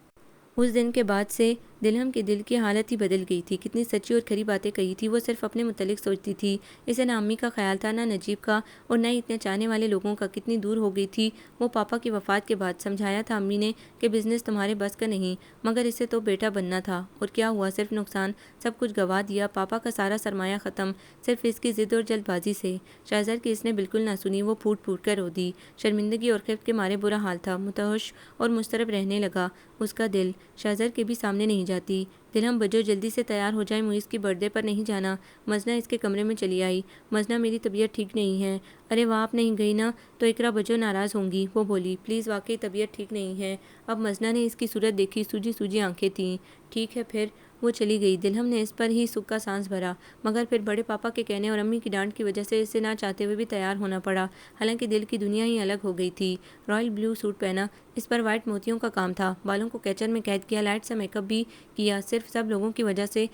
اس دن کے بعد سے دلہم کے دل کی حالت ہی بدل گئی تھی۔ کتنی سچی اور کھری باتیں کہی تھی، وہ صرف اپنے متعلق سوچتی تھی، اسے نہ امی کا خیال تھا نہ نجیب کا اور نہ ہی اتنے چاہنے والے لوگوں کا۔ کتنی دور ہو گئی تھی وہ پاپا کی وفات کے بعد۔ سمجھایا تھا امی نے کہ بزنس تمہارے بس کا نہیں، مگر اسے تو بیٹا بننا تھا، اور کیا ہوا، صرف نقصان، سب کچھ گوا دیا۔ پاپا کا سارا سرمایہ ختم، صرف اس کی ضد اور جلد بازی سے۔ شاہزر کی اس نے بالکل نہ سنی، وہ پھوٹ پھوٹ کر رو دی۔ شرمندگی اور خفت کے مارے برا حال تھا، متوحش اور مضطرب رہنے لگا اس کا دل۔ شاہزر کے بھی سامنے نہیں جاتی۔ دلہم بجو، جلدی سے تیار ہو جائیں، موئز کی برتھ ڈے پر نہیں جانا۔ مزنہ اس کے کمرے میں چلی آئی۔ مزنہ میری طبیعت ٹھیک نہیں ہے۔ ارے واہ، آپ نہیں گئی نا تو اقرا بجو ناراض ہوں گی، وہ بولی۔ پلیز، واقعی طبیعت ٹھیک نہیں ہے۔ اب مزنہ نے اس کی صورت دیکھی، سوجی سوجی آنکھیں تھیں۔ ٹھیک ہے پھر، وہ چلی گئی۔ دلہم نے اس پر ہی سکھ کا سانس بھرا، مگر پھر بڑے پاپا کے کہنے اور امی کی ڈانٹ کی وجہ سے اسے نہ چاہتے ہوئے بھی تیار ہونا پڑا، حالانکہ دل کی دنیا ہی الگ ہو گئی تھی۔ رائل بلیو سوٹ پہنا، اس پر وائٹ موتیوں کا کام تھا، بالوں کو کیچر میں قید کیا، لائٹ سا میک اپ بھی کیا، صرف سب لوگوں کی وجہ سے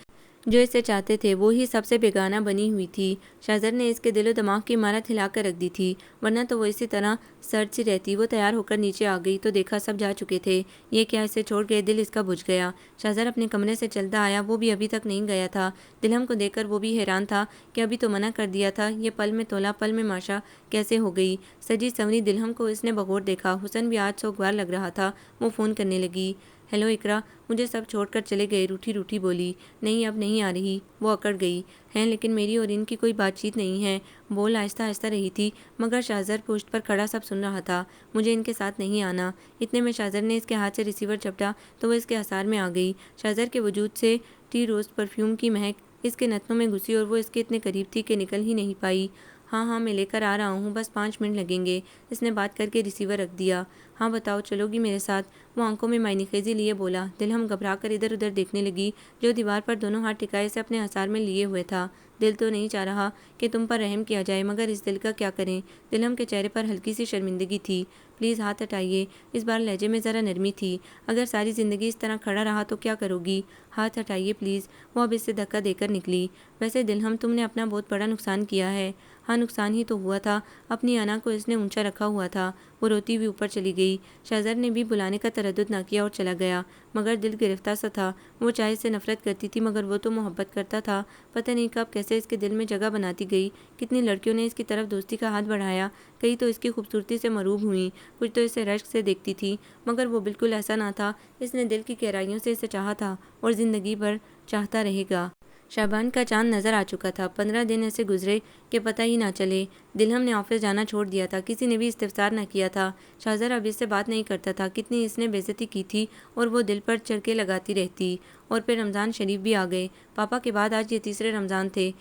جو اسے چاہتے تھے، وہ ہی سب سے بیگانہ بنی ہوئی تھی۔ شاہزر نے اس کے دل و دماغ کی عمارت ہلا کر رکھ دی تھی، ورنہ تو وہ اسی طرح سرد سی رہتی۔ وہ تیار ہو کر نیچے آ گئی تو دیکھا سب جا چکے تھے۔ یہ کیا، اسے چھوڑ گئے؟ دل اس کا بجھ گیا۔ شاہزر اپنے کمرے سے چلتا آیا، وہ بھی ابھی تک نہیں گیا تھا۔ دلہم کو دیکھ کر وہ بھی حیران تھا کہ ابھی تو منع کر دیا تھا، یہ پل میں تولا پل میں ماشا کیسے ہو گئی؟ سجی سنوری دلہم کو اس نے بغور دیکھا، حسن بھی آج سوگوار لگ رہا تھا۔ وہ فون کرنے لگی۔ ہیلو اقرا، مجھے سب چھوڑ کر چلے گئے، روٹھی روٹھی بولی۔ نہیں اب نہیں آ رہی، وہ اکڑ گئی ہیں، لیکن میری اور ان کی کوئی بات چیت نہیں ہے۔ بول آہستہ آہستہ رہی تھی، مگر شاہزر پوسٹ پر کھڑا سب سن رہا تھا۔ مجھے ان کے ساتھ نہیں آنا۔ اتنے میں شاہزر نے اس کے ہاتھ سے ریسیور جھپٹا تو وہ اس کے اثار میں آ گئی۔ شاہزر کے وجود سے ٹی روز پرفیوم کی مہک اس کے نتنوں میں گھسی اور وہ اس کے اتنے قریب تھی کہ نکل ہی نہیں پائی۔ ہاں ہاں میں لے کر آ رہا ہوں، بس 5 منٹ لگیں گے۔ اس نے بات کر کے ریسیور رکھ دیا۔ ہاں بتاؤ، چلو گی میرے ساتھ؟ وہ آنکھوں میں معنی خیزی لیے بولا۔ دلہم گھبرا کر ادھر ادھر دیکھنے لگی، جو دیوار پر دونوں ہاتھ ٹکائے سے اپنے اثار میں لیے ہوئے تھا۔ دل تو نہیں چاہ رہا کہ تم پر رحم کیا جائے، مگر اس دل کا کیا کریں؟ دلہم کے چہرے پر ہلکی سی شرمندگی تھی۔ پلیز ہاتھ ہٹائیے۔ اس بار لہجے میں ذرا نرمی تھی۔ اگر ساری زندگی اس طرح کھڑا رہا تو کیا کرو گی؟ ہاتھ ہٹائیے پلیز۔ وہ اب اس سے دھکا دے کر نکلی۔ ویسے دلہم، تم نے اپنا بہت بڑا نقصان کیا ہے۔ ہاں نقصان ہی تو ہوا تھا، اپنی انا کو اس نے اونچا رکھا ہوا تھا۔ وہ روتی ہوئی اوپر چلی گئی۔ شاہزر نے بھی بلانے کا تردد نہ کیا اور چلا گیا، مگر دل گرفتہ سا تھا۔ وہ چاہے سے نفرت کرتی تھی، مگر وہ تو محبت کرتا تھا۔ پتہ نہیں کب کیسے اس کے دل میں جگہ بناتی گئی۔ کتنی لڑکیوں نے اس کی طرف دوستی کا ہاتھ بڑھایا، کئی تو اس کی خوبصورتی سے مروب ہوئیں، کچھ تو اسے رشک سے دیکھتی تھی، مگر وہ بالکل ایسا نہ تھا۔ اس نے دل کی گہرائیوں سے اسے چاہا تھا اور زندگی بھر چاہتا رہے گا۔ شعبان کا چاند نظر آ چکا تھا۔ 15 دن ایسے گزرے کہ پتہ ہی نہ چلے۔ دلہم نے آفس جانا چھوڑ دیا تھا، کسی نے بھی استفسار نہ کیا تھا۔ شاہزر اب اس سے بات نہیں کرتا تھا، کتنی اس نے بے عزتی کی تھی اور وہ دل پر چرکے لگاتی رہتی۔ اور پھر رمضان شریف بھی آ گئے۔ پاپا کے بعد آج یہ تیسرے رمضان تھے۔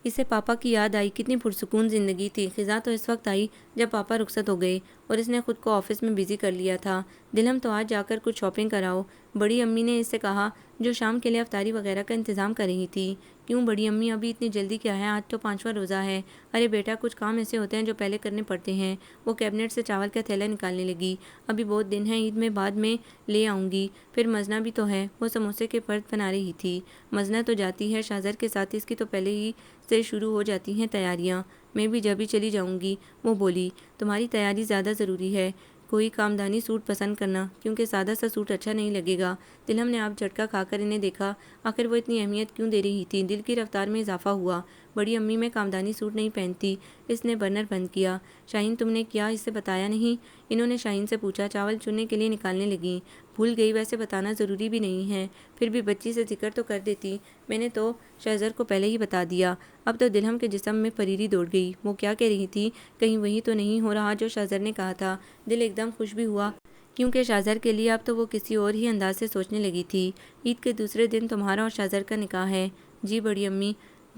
اسے پاپا کی یاد آئی، کتنی پرسکون زندگی تھی۔ خزاں تو اس وقت آئی جب پاپا رخصت ہو گئے اور اس نے خود کو آفس میں بزی کر لیا تھا۔ دلہم تو آج جا کر کچھ شاپنگ کراؤ، بڑی امی نے اس سے کہا، جو شام کے لیے افطاری وغیرہ کا انتظام کر رہی تھی۔ کیوں بڑی امی، ابھی اتنی جلدی کیا ہے؟ آج تو 5واں روزہ ہے۔ ارے بیٹا، کچھ کام ایسے ہوتے ہیں جو پہلے کرنے پڑتے ہیں۔ وہ کیبنٹ سے چاول کا تھیلا نکالنے لگی۔ ابھی بہت دن ہیں، عید میں بعد میں لے آؤں گی، پھر مزنا بھی تو ہے۔ وہ سموسے کے فرد بنا رہی تھی۔ مزنا تو جاتی ہے شاہزر کے ساتھ، اس کی تو پہلے ہی سے شروع ہو جاتی ہیں تیاریاں۔ میں بھی جب ہی چلی جاؤں گی، وہ بولی۔ تمہاری تیاری زیادہ ضروری ہے، کوئی کامدانی سوٹ پسند کرنا، کیونکہ سادہ سا سوٹ اچھا نہیں لگے گا۔ دلہم نے آپ جھٹکا کھا کر انہیں دیکھا، آخر وہ اتنی اہمیت کیوں دے رہی تھی؟ دل کی رفتار میں اضافہ ہوا۔ بڑی امی میں کامدانی سوٹ نہیں پہنتی۔ اس نے برنر بند کیا۔ شاہین، تم نے کیا اسے بتایا نہیں؟ انہوں نے شاہین سے پوچھا۔ چاول چننے کے لیے نکالنے لگیں۔ بھول گئی، ویسے بتانا ضروری بھی نہیں ہے، پھر بھی بچی سے ذکر تو کر دیتی۔ میں نے تو شہزر کو پہلے ہی بتا دیا۔ اب تو دلہم کے جسم میں پریری دوڑ گئی۔ وہ کیا کہہ رہی تھی؟ کہیں وہی تو نہیں ہو رہا جو شہزر نے کہا تھا؟ دل ایک دم خوش بھی ہوا، کیونکہ شہزر کے لیے اب تو وہ کسی اور ہی انداز سے سوچنے لگی تھی۔ عید کے دوسرے دن تمہارا اور شہزر کا نکاح ہے؟ جی بڑی امی۔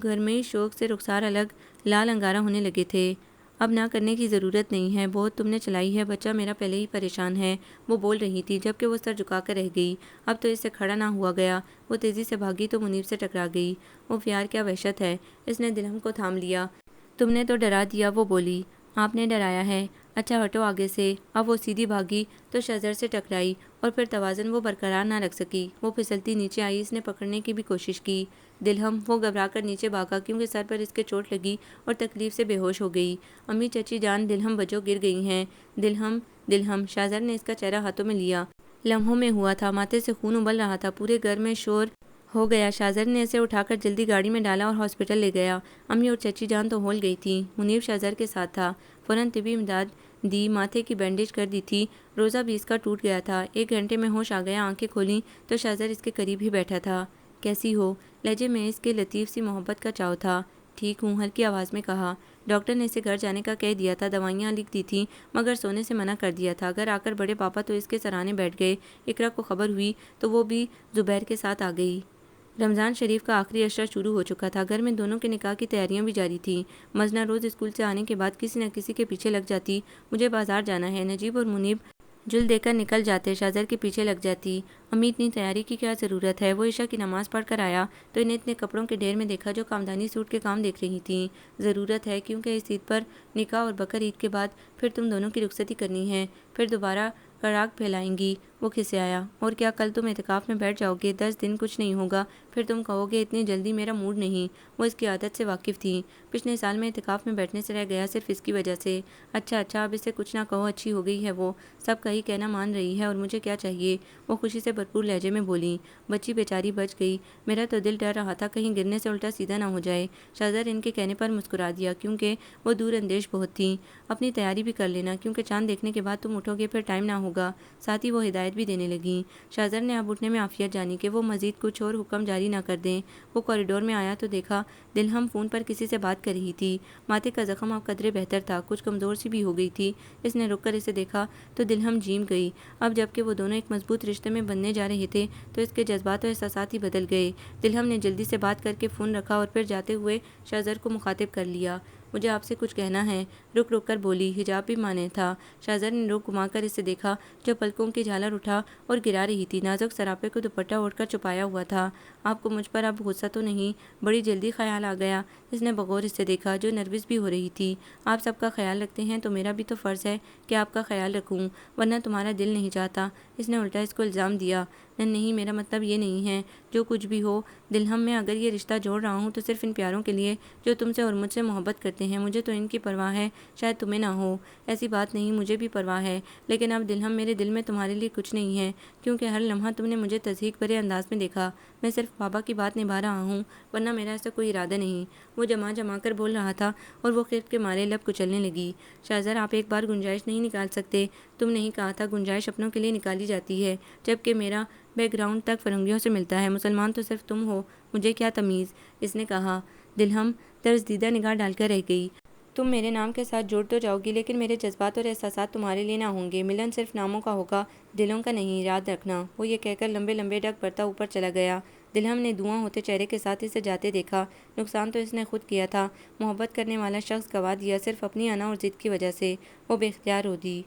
گھر میں شوق سے رخسار الگ لال انگارہ ہونے لگے تھے۔ اب نہ کرنے کی ضرورت نہیں ہے، بہت تم نے چلائی ہے، بچہ میرا پہلے ہی پریشان ہے، وہ بول رہی تھی، جبکہ وہ سر جھکا کر رہ گئی۔ اب تو اس سے کھڑا نہ ہوا گیا۔ وہ تیزی سے بھاگی تو منیب سے ٹکرا گئی۔ اف یار، کیا وحشت ہے! اس نے دلہم کو تھام لیا۔ تم نے تو ڈرا دیا، وہ بولی۔ آپ نے ڈرایا ہے؟ اچھا ہٹو آگے سے۔ اب وہ سیدھی بھاگی تو شہزر سے ٹکرائی اور پھر توازن وہ برقرار نہ رکھ سکی۔ وہ پھسلتی نیچے آئی۔ اس نے پکڑنے کی بھی کوشش کی۔ دلہم، وہ گھبرا کر نیچے بھاگا، کیونکہ سر پر اس کے چوٹ لگی اور تکلیف سے بے ہوش ہو گئی۔ امی، چچی جان، دلہم بچو گر گئی ہیں۔ دلہم دلہم شاہزر نے اس کا چہرہ ہاتھوں میں لیا۔ لمحوں میں ہوا تھا، ماتھے سے خون ابل رہا تھا، پورے گھر میں شور ہو گیا۔ شاہزر نے اسے اٹھا کر جلدی گاڑی میں ڈالا اور ہاسپٹل لے گیا۔ امی اور چچی جان تو ہول گئی تھیں۔ منیب شاہزر کے ساتھ تھا، فوراً طبی امداد دی، ماتھے کی بینڈیج کر دی تھی۔ روزہ بھی اس کا ٹوٹ گیا تھا۔ 1 گھنٹے میں ہوش آ گیا۔ آنکھیں کھولیں تو شاہزر اس کے قریب ہی بیٹھا تھا۔ کیسی ہو؟ لہجے میں اس کے لطیف سی محبت کا چاؤ تھا۔ ٹھیک ہوں، ہلکی آواز میں کہا۔ ڈاکٹر نے اسے گھر جانے کا کہہ دیا تھا، دوائیاں لکھ دی تھیں، مگر سونے سے منع کر دیا تھا۔ گھر آ کر بڑے پاپا تو اس کے سرانے بیٹھ گئے۔ اقرا کو خبر ہوئی تو وہ بھی زبیر کے ساتھ آ گئی۔ رمضان شریف کا آخری عشرہ شروع ہو چکا تھا۔ گھر میں دونوں کے نکاح کی تیاریاں بھی جاری تھیں۔ مزنا روز اسکول سے آنے کے بعد کسی نہ کسی کے پیچھے لگ جاتی۔ مجھے بازار جانا ہے، نجیب اور منیب جل دے کر نکل جاتے، شاہزر کے پیچھے لگ جاتی۔ امی، اتنی تیاری کی کیا ضرورت ہے؟ وہ عشاء کی نماز پڑھ کر آیا تو انہیں اتنے کپڑوں کے ڈھیر میں دیکھا جو کامدانی سوٹ کے کام دیکھ رہی تھیں۔ ضرورت ہے، کیونکہ اس عید پر نکاح اور بقر عید کے بعد پھر تم دونوں کی رخصتی کرنی ہے، پھر دوبارہ کراگ پھیلائیں گی۔ وہ کھسیایا۔ اور کیا کل تم اعتکاف میں بیٹھ جاؤ گے؟ 10 دن کچھ نہیں ہوگا، پھر تم کہو گے اتنی جلدی، میرا موڈ نہیں۔ وہ اس کی عادت سے واقف تھیں۔ پچھلے سال میں اعتکاف میں بیٹھنے سے رہ گیا، صرف اس کی وجہ سے۔ اچھا اچھا، اب اسے کچھ نہ کہو، اچھی ہو گئی ہے وہ، سب کا ہی کہنا مان رہی ہے، اور مجھے کیا چاہیے؟ وہ خوشی سے بھرپور لہجے میں بولی۔ بچی بیچاری بچ گئی، میرا تو دل ڈر رہا تھا کہیں گرنے سے الٹا سیدھا نہ ہو جائے۔ شاہزر ان کے کہنے پر مسکرا دیا، کیونکہ وہ دور اندیش بہت تھیں۔ اپنی تیاری بھی کر لینا، کیونکہ چاند دیکھنے کے بعد تم اٹھو گے، پھر ٹائم نہ ہوگا۔ ساتھ ہی وہ ہدایت ہدایت بھی دینے لگیں۔ شاہزر نے اب اٹھنے میں عافیت جانی کہ وہ مزید کچھ اور حکم جاری نہ کر دیں۔ وہ کوریڈور میں آیا تو دیکھا دلہم فون پر کسی سے بات کر رہی تھی۔ ماتھے کا زخم اب قدرے بہتر تھا، کچھ کمزور سی بھی ہو گئی تھی۔ اس نے رک کر اسے دیکھا تو دلہم جھیم گئی۔ اب جب کہ وہ دونوں ایک مضبوط رشتے میں بننے جا رہے تھے تو اس کے جذبات اور احساسات ہی بدل گئے۔ دلہم نے جلدی سے بات کر کے فون رکھا اور پھر جاتے ہوئے شاہزر کو مخاطب کر لیا۔ مجھے آپ سے کچھ کہنا ہے، رک رک کر بولی۔ حجاب بھی مانے تھا۔ شاہزر نے رخ گھما کر اسے دیکھا جو پلکوں کی جھالر اٹھا اور گرا رہی تھی۔ نازک سراپے کو دوپٹہ اوڑھ کر چھپایا ہوا تھا۔ آپ کو مجھ پر اب غصہ تو نہیں؟ بڑی جلدی خیال آ گیا۔ اس نے بغور اسے دیکھا جو نروس بھی ہو رہی تھی۔ آپ سب کا خیال رکھتے ہیں تو میرا بھی تو فرض ہے کہ آپ کا خیال رکھوں، ورنہ تمہارا دل نہیں چاہتا۔ اس نے الٹا اس کو الزام دیا۔ نہیں، میرا مطلب یہ نہیں ہے۔ جو کچھ بھی ہو دلہم، میں اگر یہ رشتہ جوڑ رہا ہوں تو صرف ان پیاروں کے لیے جو تم سے اور مجھ سے محبت کرتے ہیں۔ مجھے تو ان کی پرواہ ہے، شاید تمہیں نہ ہو۔ ایسی بات نہیں، مجھے بھی پرواہ ہے، لیکن اب دلہم میرے دل میں تمہارے لیے کچھ نہیں ہے، کیونکہ ہر لمحہ تم نے مجھے تضحیک بھرے انداز میں دیکھا۔ میں صرف بابا کی بات نبھا رہا ہوں، ورنہ میرا ایسا کوئی ارادہ نہیں۔ وہ جما جما کر بول رہا تھا اور وہ خفت کے مارے لب کچلنے لگی۔ شاہزر، آپ ایک بار گنجائش نہیں نکال سکتے؟ تم نہیں کہا تھا گنجائش اپنوں کے لیے نکالی جاتی ہے، جبکہ میرا بیک گراؤنڈ تک فرنگیوں سے ملتا ہے۔ مسلمان تو صرف تم ہو، مجھے کیا تمیز؟ اس نے کہا۔ دلہم طرزدیدہ نگاہ ڈال کر رہ گئی۔ تم میرے نام کے ساتھ جڑ تو جاؤ گی، لیکن میرے جذبات اور احساسات تمہارے لیے نہ ہوں گے۔ ملن صرف ناموں کا ہوگا، دلوں کا نہیں، یاد رکھنا۔ وہ یہ کہہ کر لمبے لمبے ڈگ بھرتا اوپر چلا گیا۔ دلہم نے دھواں ہوتے چہرے کے ساتھ اسے جاتے دیکھا۔ نقصان تو اس نے خود کیا تھا۔ محبت کرنے والا شخص گوا دیا صرف اپنی انا اور ضد کی وجہ سے۔ وہ بے اختیار ہو دی۔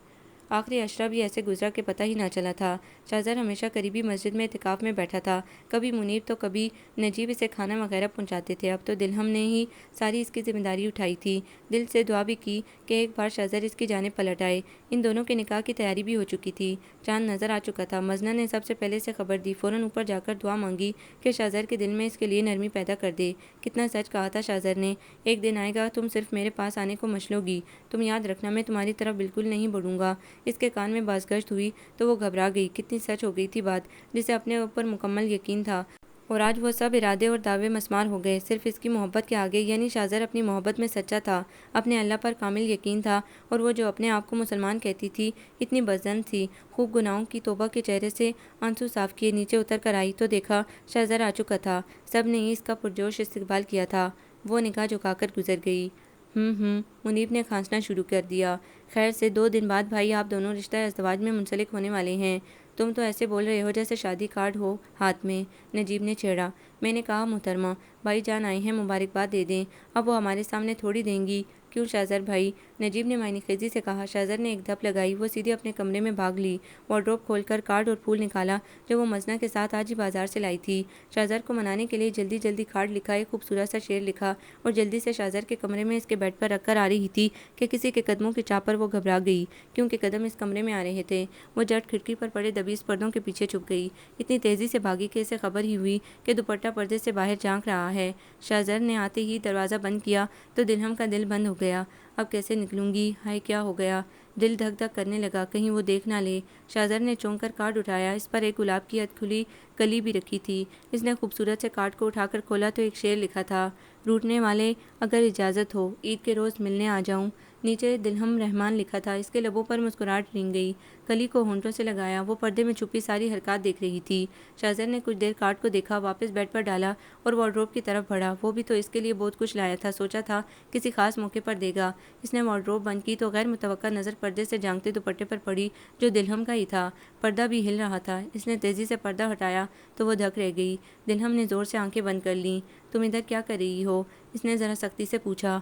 آخری عشرہ بھی ایسے گزرا کہ پتہ ہی نہ چلا تھا۔ شاہزر ہمیشہ قریبی مسجد میں اعتکاف میں بیٹھا تھا۔ کبھی منیر تو کبھی نجیب اسے کھانا وغیرہ پہنچاتے تھے۔ اب تو دلہم نے ہی ساری اس کی ذمہ داری اٹھائی تھی۔ دل سے دعا بھی کی کہ ایک بار شاہزر اس کی جانب پلٹ آئے۔ ان دونوں کے نکاح کی تیاری بھی ہو چکی تھی۔ چاند نظر آ چکا تھا۔ مزنہ نے سب سے پہلے سے خبر دی، فوراً اوپر جا کر دعا مانگی کہ شاہزر کے دل میں اس کے لیے نرمی پیدا کر دے۔ کتنا سچ کہا تھا شاہزر نے، ایک دن آئے گا تم صرف میرے پاس آنے کو مشلو گی، تم یاد رکھنا میں تمہاری طرف بالکل نہیں بڑھوں گا۔ اس کے کان میں بازگشت ہوئی تو وہ گھبرا گئی۔ کتنی سچ ہو گئی تھی بات، جسے اپنے اوپر مکمل یقین تھا، اور آج وہ سب ارادے اور دعوے مسمار ہو گئے صرف اس کی محبت کے آگے۔ یعنی شاہزر اپنی محبت میں سچا تھا، اپنے اللہ پر کامل یقین تھا، اور وہ جو اپنے آپ کو مسلمان کہتی تھی اتنی بدظن تھی۔ خوب گناہوں کی توبہ کے چہرے سے آنسو صاف کیے نیچے اتر کر آئی تو دیکھا شاہزر آ چکا تھا۔ سب نے ہی اس کا پرجوش استقبال کیا تھا۔ وہ نگاہ جھکا کر گزر گئی۔ منیب نے کھانسنا شروع کر دیا۔ خیر سے 2 دن بعد بھائی آپ دونوں رشتہ ازدواج میں منسلک ہونے والے ہیں۔ تم تو ایسے بول رہے ہو جیسے شادی کارڈ ہو ہاتھ میں، نجیب نے چھیڑا۔ میں نے کہا محترمہ، بھائی جان آئے ہیں، مبارکباد دے دیں۔ اب وہ ہمارے سامنے تھوڑی دیں گی۔ کیوں شاہزر بھائی؟ نجیب نے معنی خیزی سے کہا۔ شاہزر نے ایک دھپ لگائی۔ وہ سیدھے اپنے کمرے میں بھاگ لی۔ وارڈروب کھول کر کارڈ اور پھول نکالا جو وہ مزنہ کے ساتھ آج ہی بازار سے لائی تھی۔ شاہزر کو منانے کے لیے جلدی جلدی کارڈ لکھا، ایک خوبصورت سا شعر لکھا اور جلدی سے شاہزر کے کمرے میں اس کے بیڈ پر رکھ کر آ رہی تھی کہ کسی کے قدموں کی چاپ پر وہ گھبرا گئی، کیونکہ قدم اس کمرے میں آ رہے تھے۔ وہ جٹ کھڑکی پر پڑے دبیس پردوں کے پیچھے چھپ گئی۔ اتنی تیزی سے بھاگی کہ اسے خبر ہی ہوئی کہ دوپٹہ پردے سے باہر جھانک رہا ہے۔ شاہزر نے آتے ہی دروازہ بند کیا تو دلہم کا دل بند ہو گیا۔ اب کیسے نکلوں گی؟ ہائے کیا ہو گیا؟ دل دھک دھک کرنے لگا، کہیں وہ دیکھ نہ لے۔ شاہزر نے چونک کر کارڈ اٹھایا۔ اس پر ایک گلاب کی ادکھلی کلی بھی رکھی تھی۔ اس نے خوبصورت سے کارڈ کو اٹھا کر کھولا تو ایک شعر لکھا تھا، روٹنے والے اگر اجازت ہو عید کے روز ملنے آ جاؤں۔ نیچے دلہم رحمان لکھا تھا۔ اس کے لبوں پر مسکراہٹ رنگ گئی۔ کلی کو ہونٹوں سے لگایا۔ وہ پردے میں چھپی ساری حرکات دیکھ رہی تھی۔ شاہزر نے کچھ دیر کارڈ کو دیکھا، واپس بیڈ پر ڈالا اور وارڈروب کی طرف بڑھا۔ وہ بھی تو اس کے لیے بہت کچھ لایا تھا، سوچا تھا کسی خاص موقع پر دے گا۔ اس نے وارڈروب بند کی تو غیر متوقع نظر پردے سے جھانکتے دوپٹے پر پڑی جو دلہم کا ہی تھا۔ پردہ بھی ہل رہا تھا۔ اس نے تیزی سے پردہ ہٹایا تو وہ دھک رہ گئی۔ دلہم نے زور سے آنکھیں بند کر لیں۔ تم ادھر کیا کر رہی ہو؟ اس نے ذرا سختی سے پوچھا۔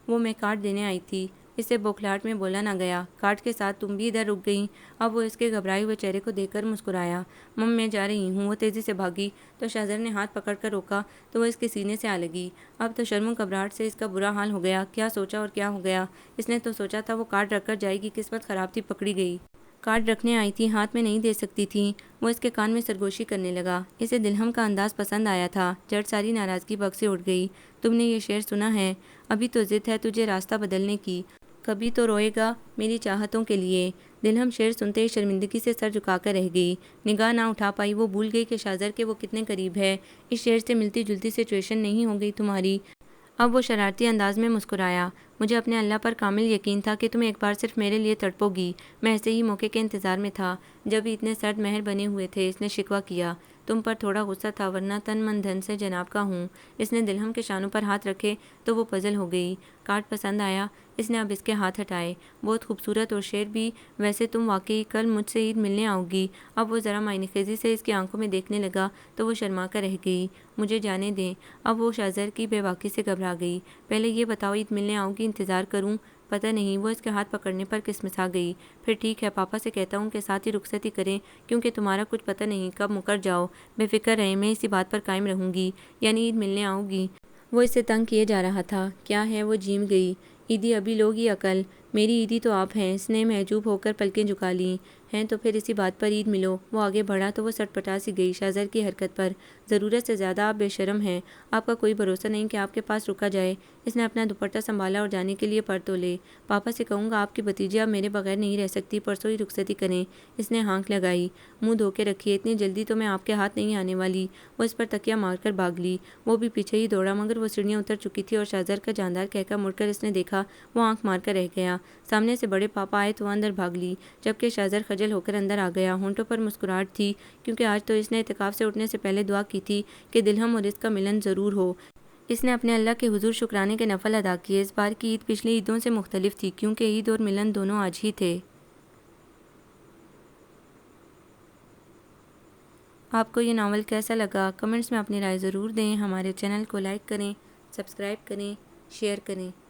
وہ میں کارڈ دینے آئی تھی۔ اسے بوکھلاہٹ میں بولا نہ گیا۔ کارڈ کے ساتھ تم بھی ادھر رک گئیں؟ اب وہ اس کے گھبرائے ہوئے چہرے کو دیکھ کر مسکرایا۔ میں جا رہی ہوں۔ وہ تیزی سے بھاگی تو شاہزر نے ہاتھ پکڑ کر روکا تو وہ اس کے سینے سے آ لگی۔ اب تو شرم و گھبراہٹ سے اس کا برا حال ہو گیا۔ کیا سوچا اور کیا ہو گیا؟ اس نے تو سوچا تھا وہ کارڈ رکھ کر جائے گی، قسمت خراب تھی، پکڑی گئی۔ کارڈ رکھنے آئی تھی، ہاتھ میں نہیں دے سکتی تھی۔ وہ اس کے کان میں سرگوشی کرنے لگا۔ اسے دلہم کا انداز پسند آیا تھا۔ جٹ ساری ناراضگی بگ سے اٹھ گئی۔ تم نے یہ شعر سنا ہے؟ ابھی تو ضد ہے تجھے راستہ بدلنے کی، کبھی تو روئے گا میری چاہتوں کے لیے۔ دلہم شعر سنتے ہی شرمندگی سے سر جھکا کر رہ گئی، نگاہ نہ اٹھا پائی۔ وہ بھول گئی کہ شاہزر کے وہ کتنے قریب ہے۔ اس شعر سے ملتی جلتی سچویشن نہیں ہو گئی تمہاری؟ اب وہ شرارتی انداز میں مسکرایا۔ مجھے اپنے اللہ پر کامل یقین تھا کہ تم ایک بار صرف میرے لیے تڑپو گی۔ میں ایسے ہی موقع کے انتظار میں تھا جب اتنے سرد مہر بنے ہوئے تھے۔ اس نے شکوہ کیا۔ تم پر تھوڑا غصہ تھا ورنہ تن من دھن سے جناب کا ہوں۔ اس نے دلہم کے شانوں پر ہاتھ رکھے تو وہ پزل ہو گئی۔ کارڈ پسند آیا؟ اس نے اب اس کے ہاتھ ہٹائے۔ بہت خوبصورت اور شعر بھی۔ ویسے تم واقعی کل مجھ سے عید ملنے آؤ گی؟ اب وہ ذرا معنی خیزی سے اس کی آنکھوں میں دیکھنے لگا تو وہ شرما کر رہ گئی۔ مجھے جانے دیں۔ اب وہ شاہزر کی بے باکی سے گھبرا گئی۔ پہلے یہ بتاؤ عید ملنے آؤ گی؟ انتظار کروں؟ پتہ نہیں۔ وہ اس کے ہاتھ پکڑنے پر کسمسا گئی۔ پھر ٹھیک ہے، پاپا سے کہتا ہوں کہ ساتھ ہی رخصتی کریں کیونکہ تمہارا کچھ پتہ نہیں کب مکر جاؤ۔ بے فکر رہیں، میں اسی بات پر قائم رہوں گی۔ یعنی عید ملنے آؤ گی؟ وہ اس سے تنگ کیے جا رہا تھا۔ کیا ہے؟ وہ جھیم گئی۔ عیدی ابھی لوگ ہی عقل۔ میری عیدی تو آپ ہیں۔ اس نے محجوب ہو کر پلکیں جھکا لیں۔ ہیں تو پھر اسی بات پر عید ملو۔ وہ آگے بڑھا تو وہ سٹ پٹا سی گئی شاہزر کی حرکت پر۔ ضرورت سے زیادہ آپ بے شرم ہیں۔ آپ کا کوئی بھروسہ نہیں کہ آپ کے پاس رکا جائے۔ اس نے اپنا دوپٹہ سنبھالا اور جانے کے لیے پر تولے۔ پاپا سے کہوں گا آپ کی بھتیجی اب میرے بغیر نہیں رہ سکتی، پرسوں ہی رخصتی کریں۔ اس نے ہانک لگائی۔ منہ دھو کے رکھیے، اتنی جلدی تو میں آپ کے ہاتھ نہیں آنے والی۔ وہ اس پر تکیہ مار کر بھاگ لی۔ وہ بھی پیچھے ہی دوڑا مگر وہ سیڑھیاں اتر چکی تھی اور شاہزر کا جاندار کہہ کر مڑ کر اس نے دیکھا۔ وہ آنکھ مار کر رہ گیا۔ سامنے سے بڑے پاپا آئے تو وہ اندر بھاگ لی جبکہ شاہزر خجل ہو کر اندر آ گیا۔ ہونٹوں پر مسکراہٹ تھی کیونکہ آج تو اس نے اعتکاف سے اٹھنے سے پہلے دعا کی تھی کہ دلہم اور اس کا ملن ضرور ہو۔ اس نے اپنے اللہ کے حضور شکرانے کے نفل ادا کیے۔ اس بار کی عید پچھلی عیدوں سے مختلف تھی کیونکہ عید اور ملن دونوں آج ہی تھے۔ آپ کو یہ ناول کیسا لگا؟ کمنٹس میں اپنی رائے ضرور دیں۔ ہمارے چینل کو لائک کریں، سبسکرائب کریں، شیئر کریں۔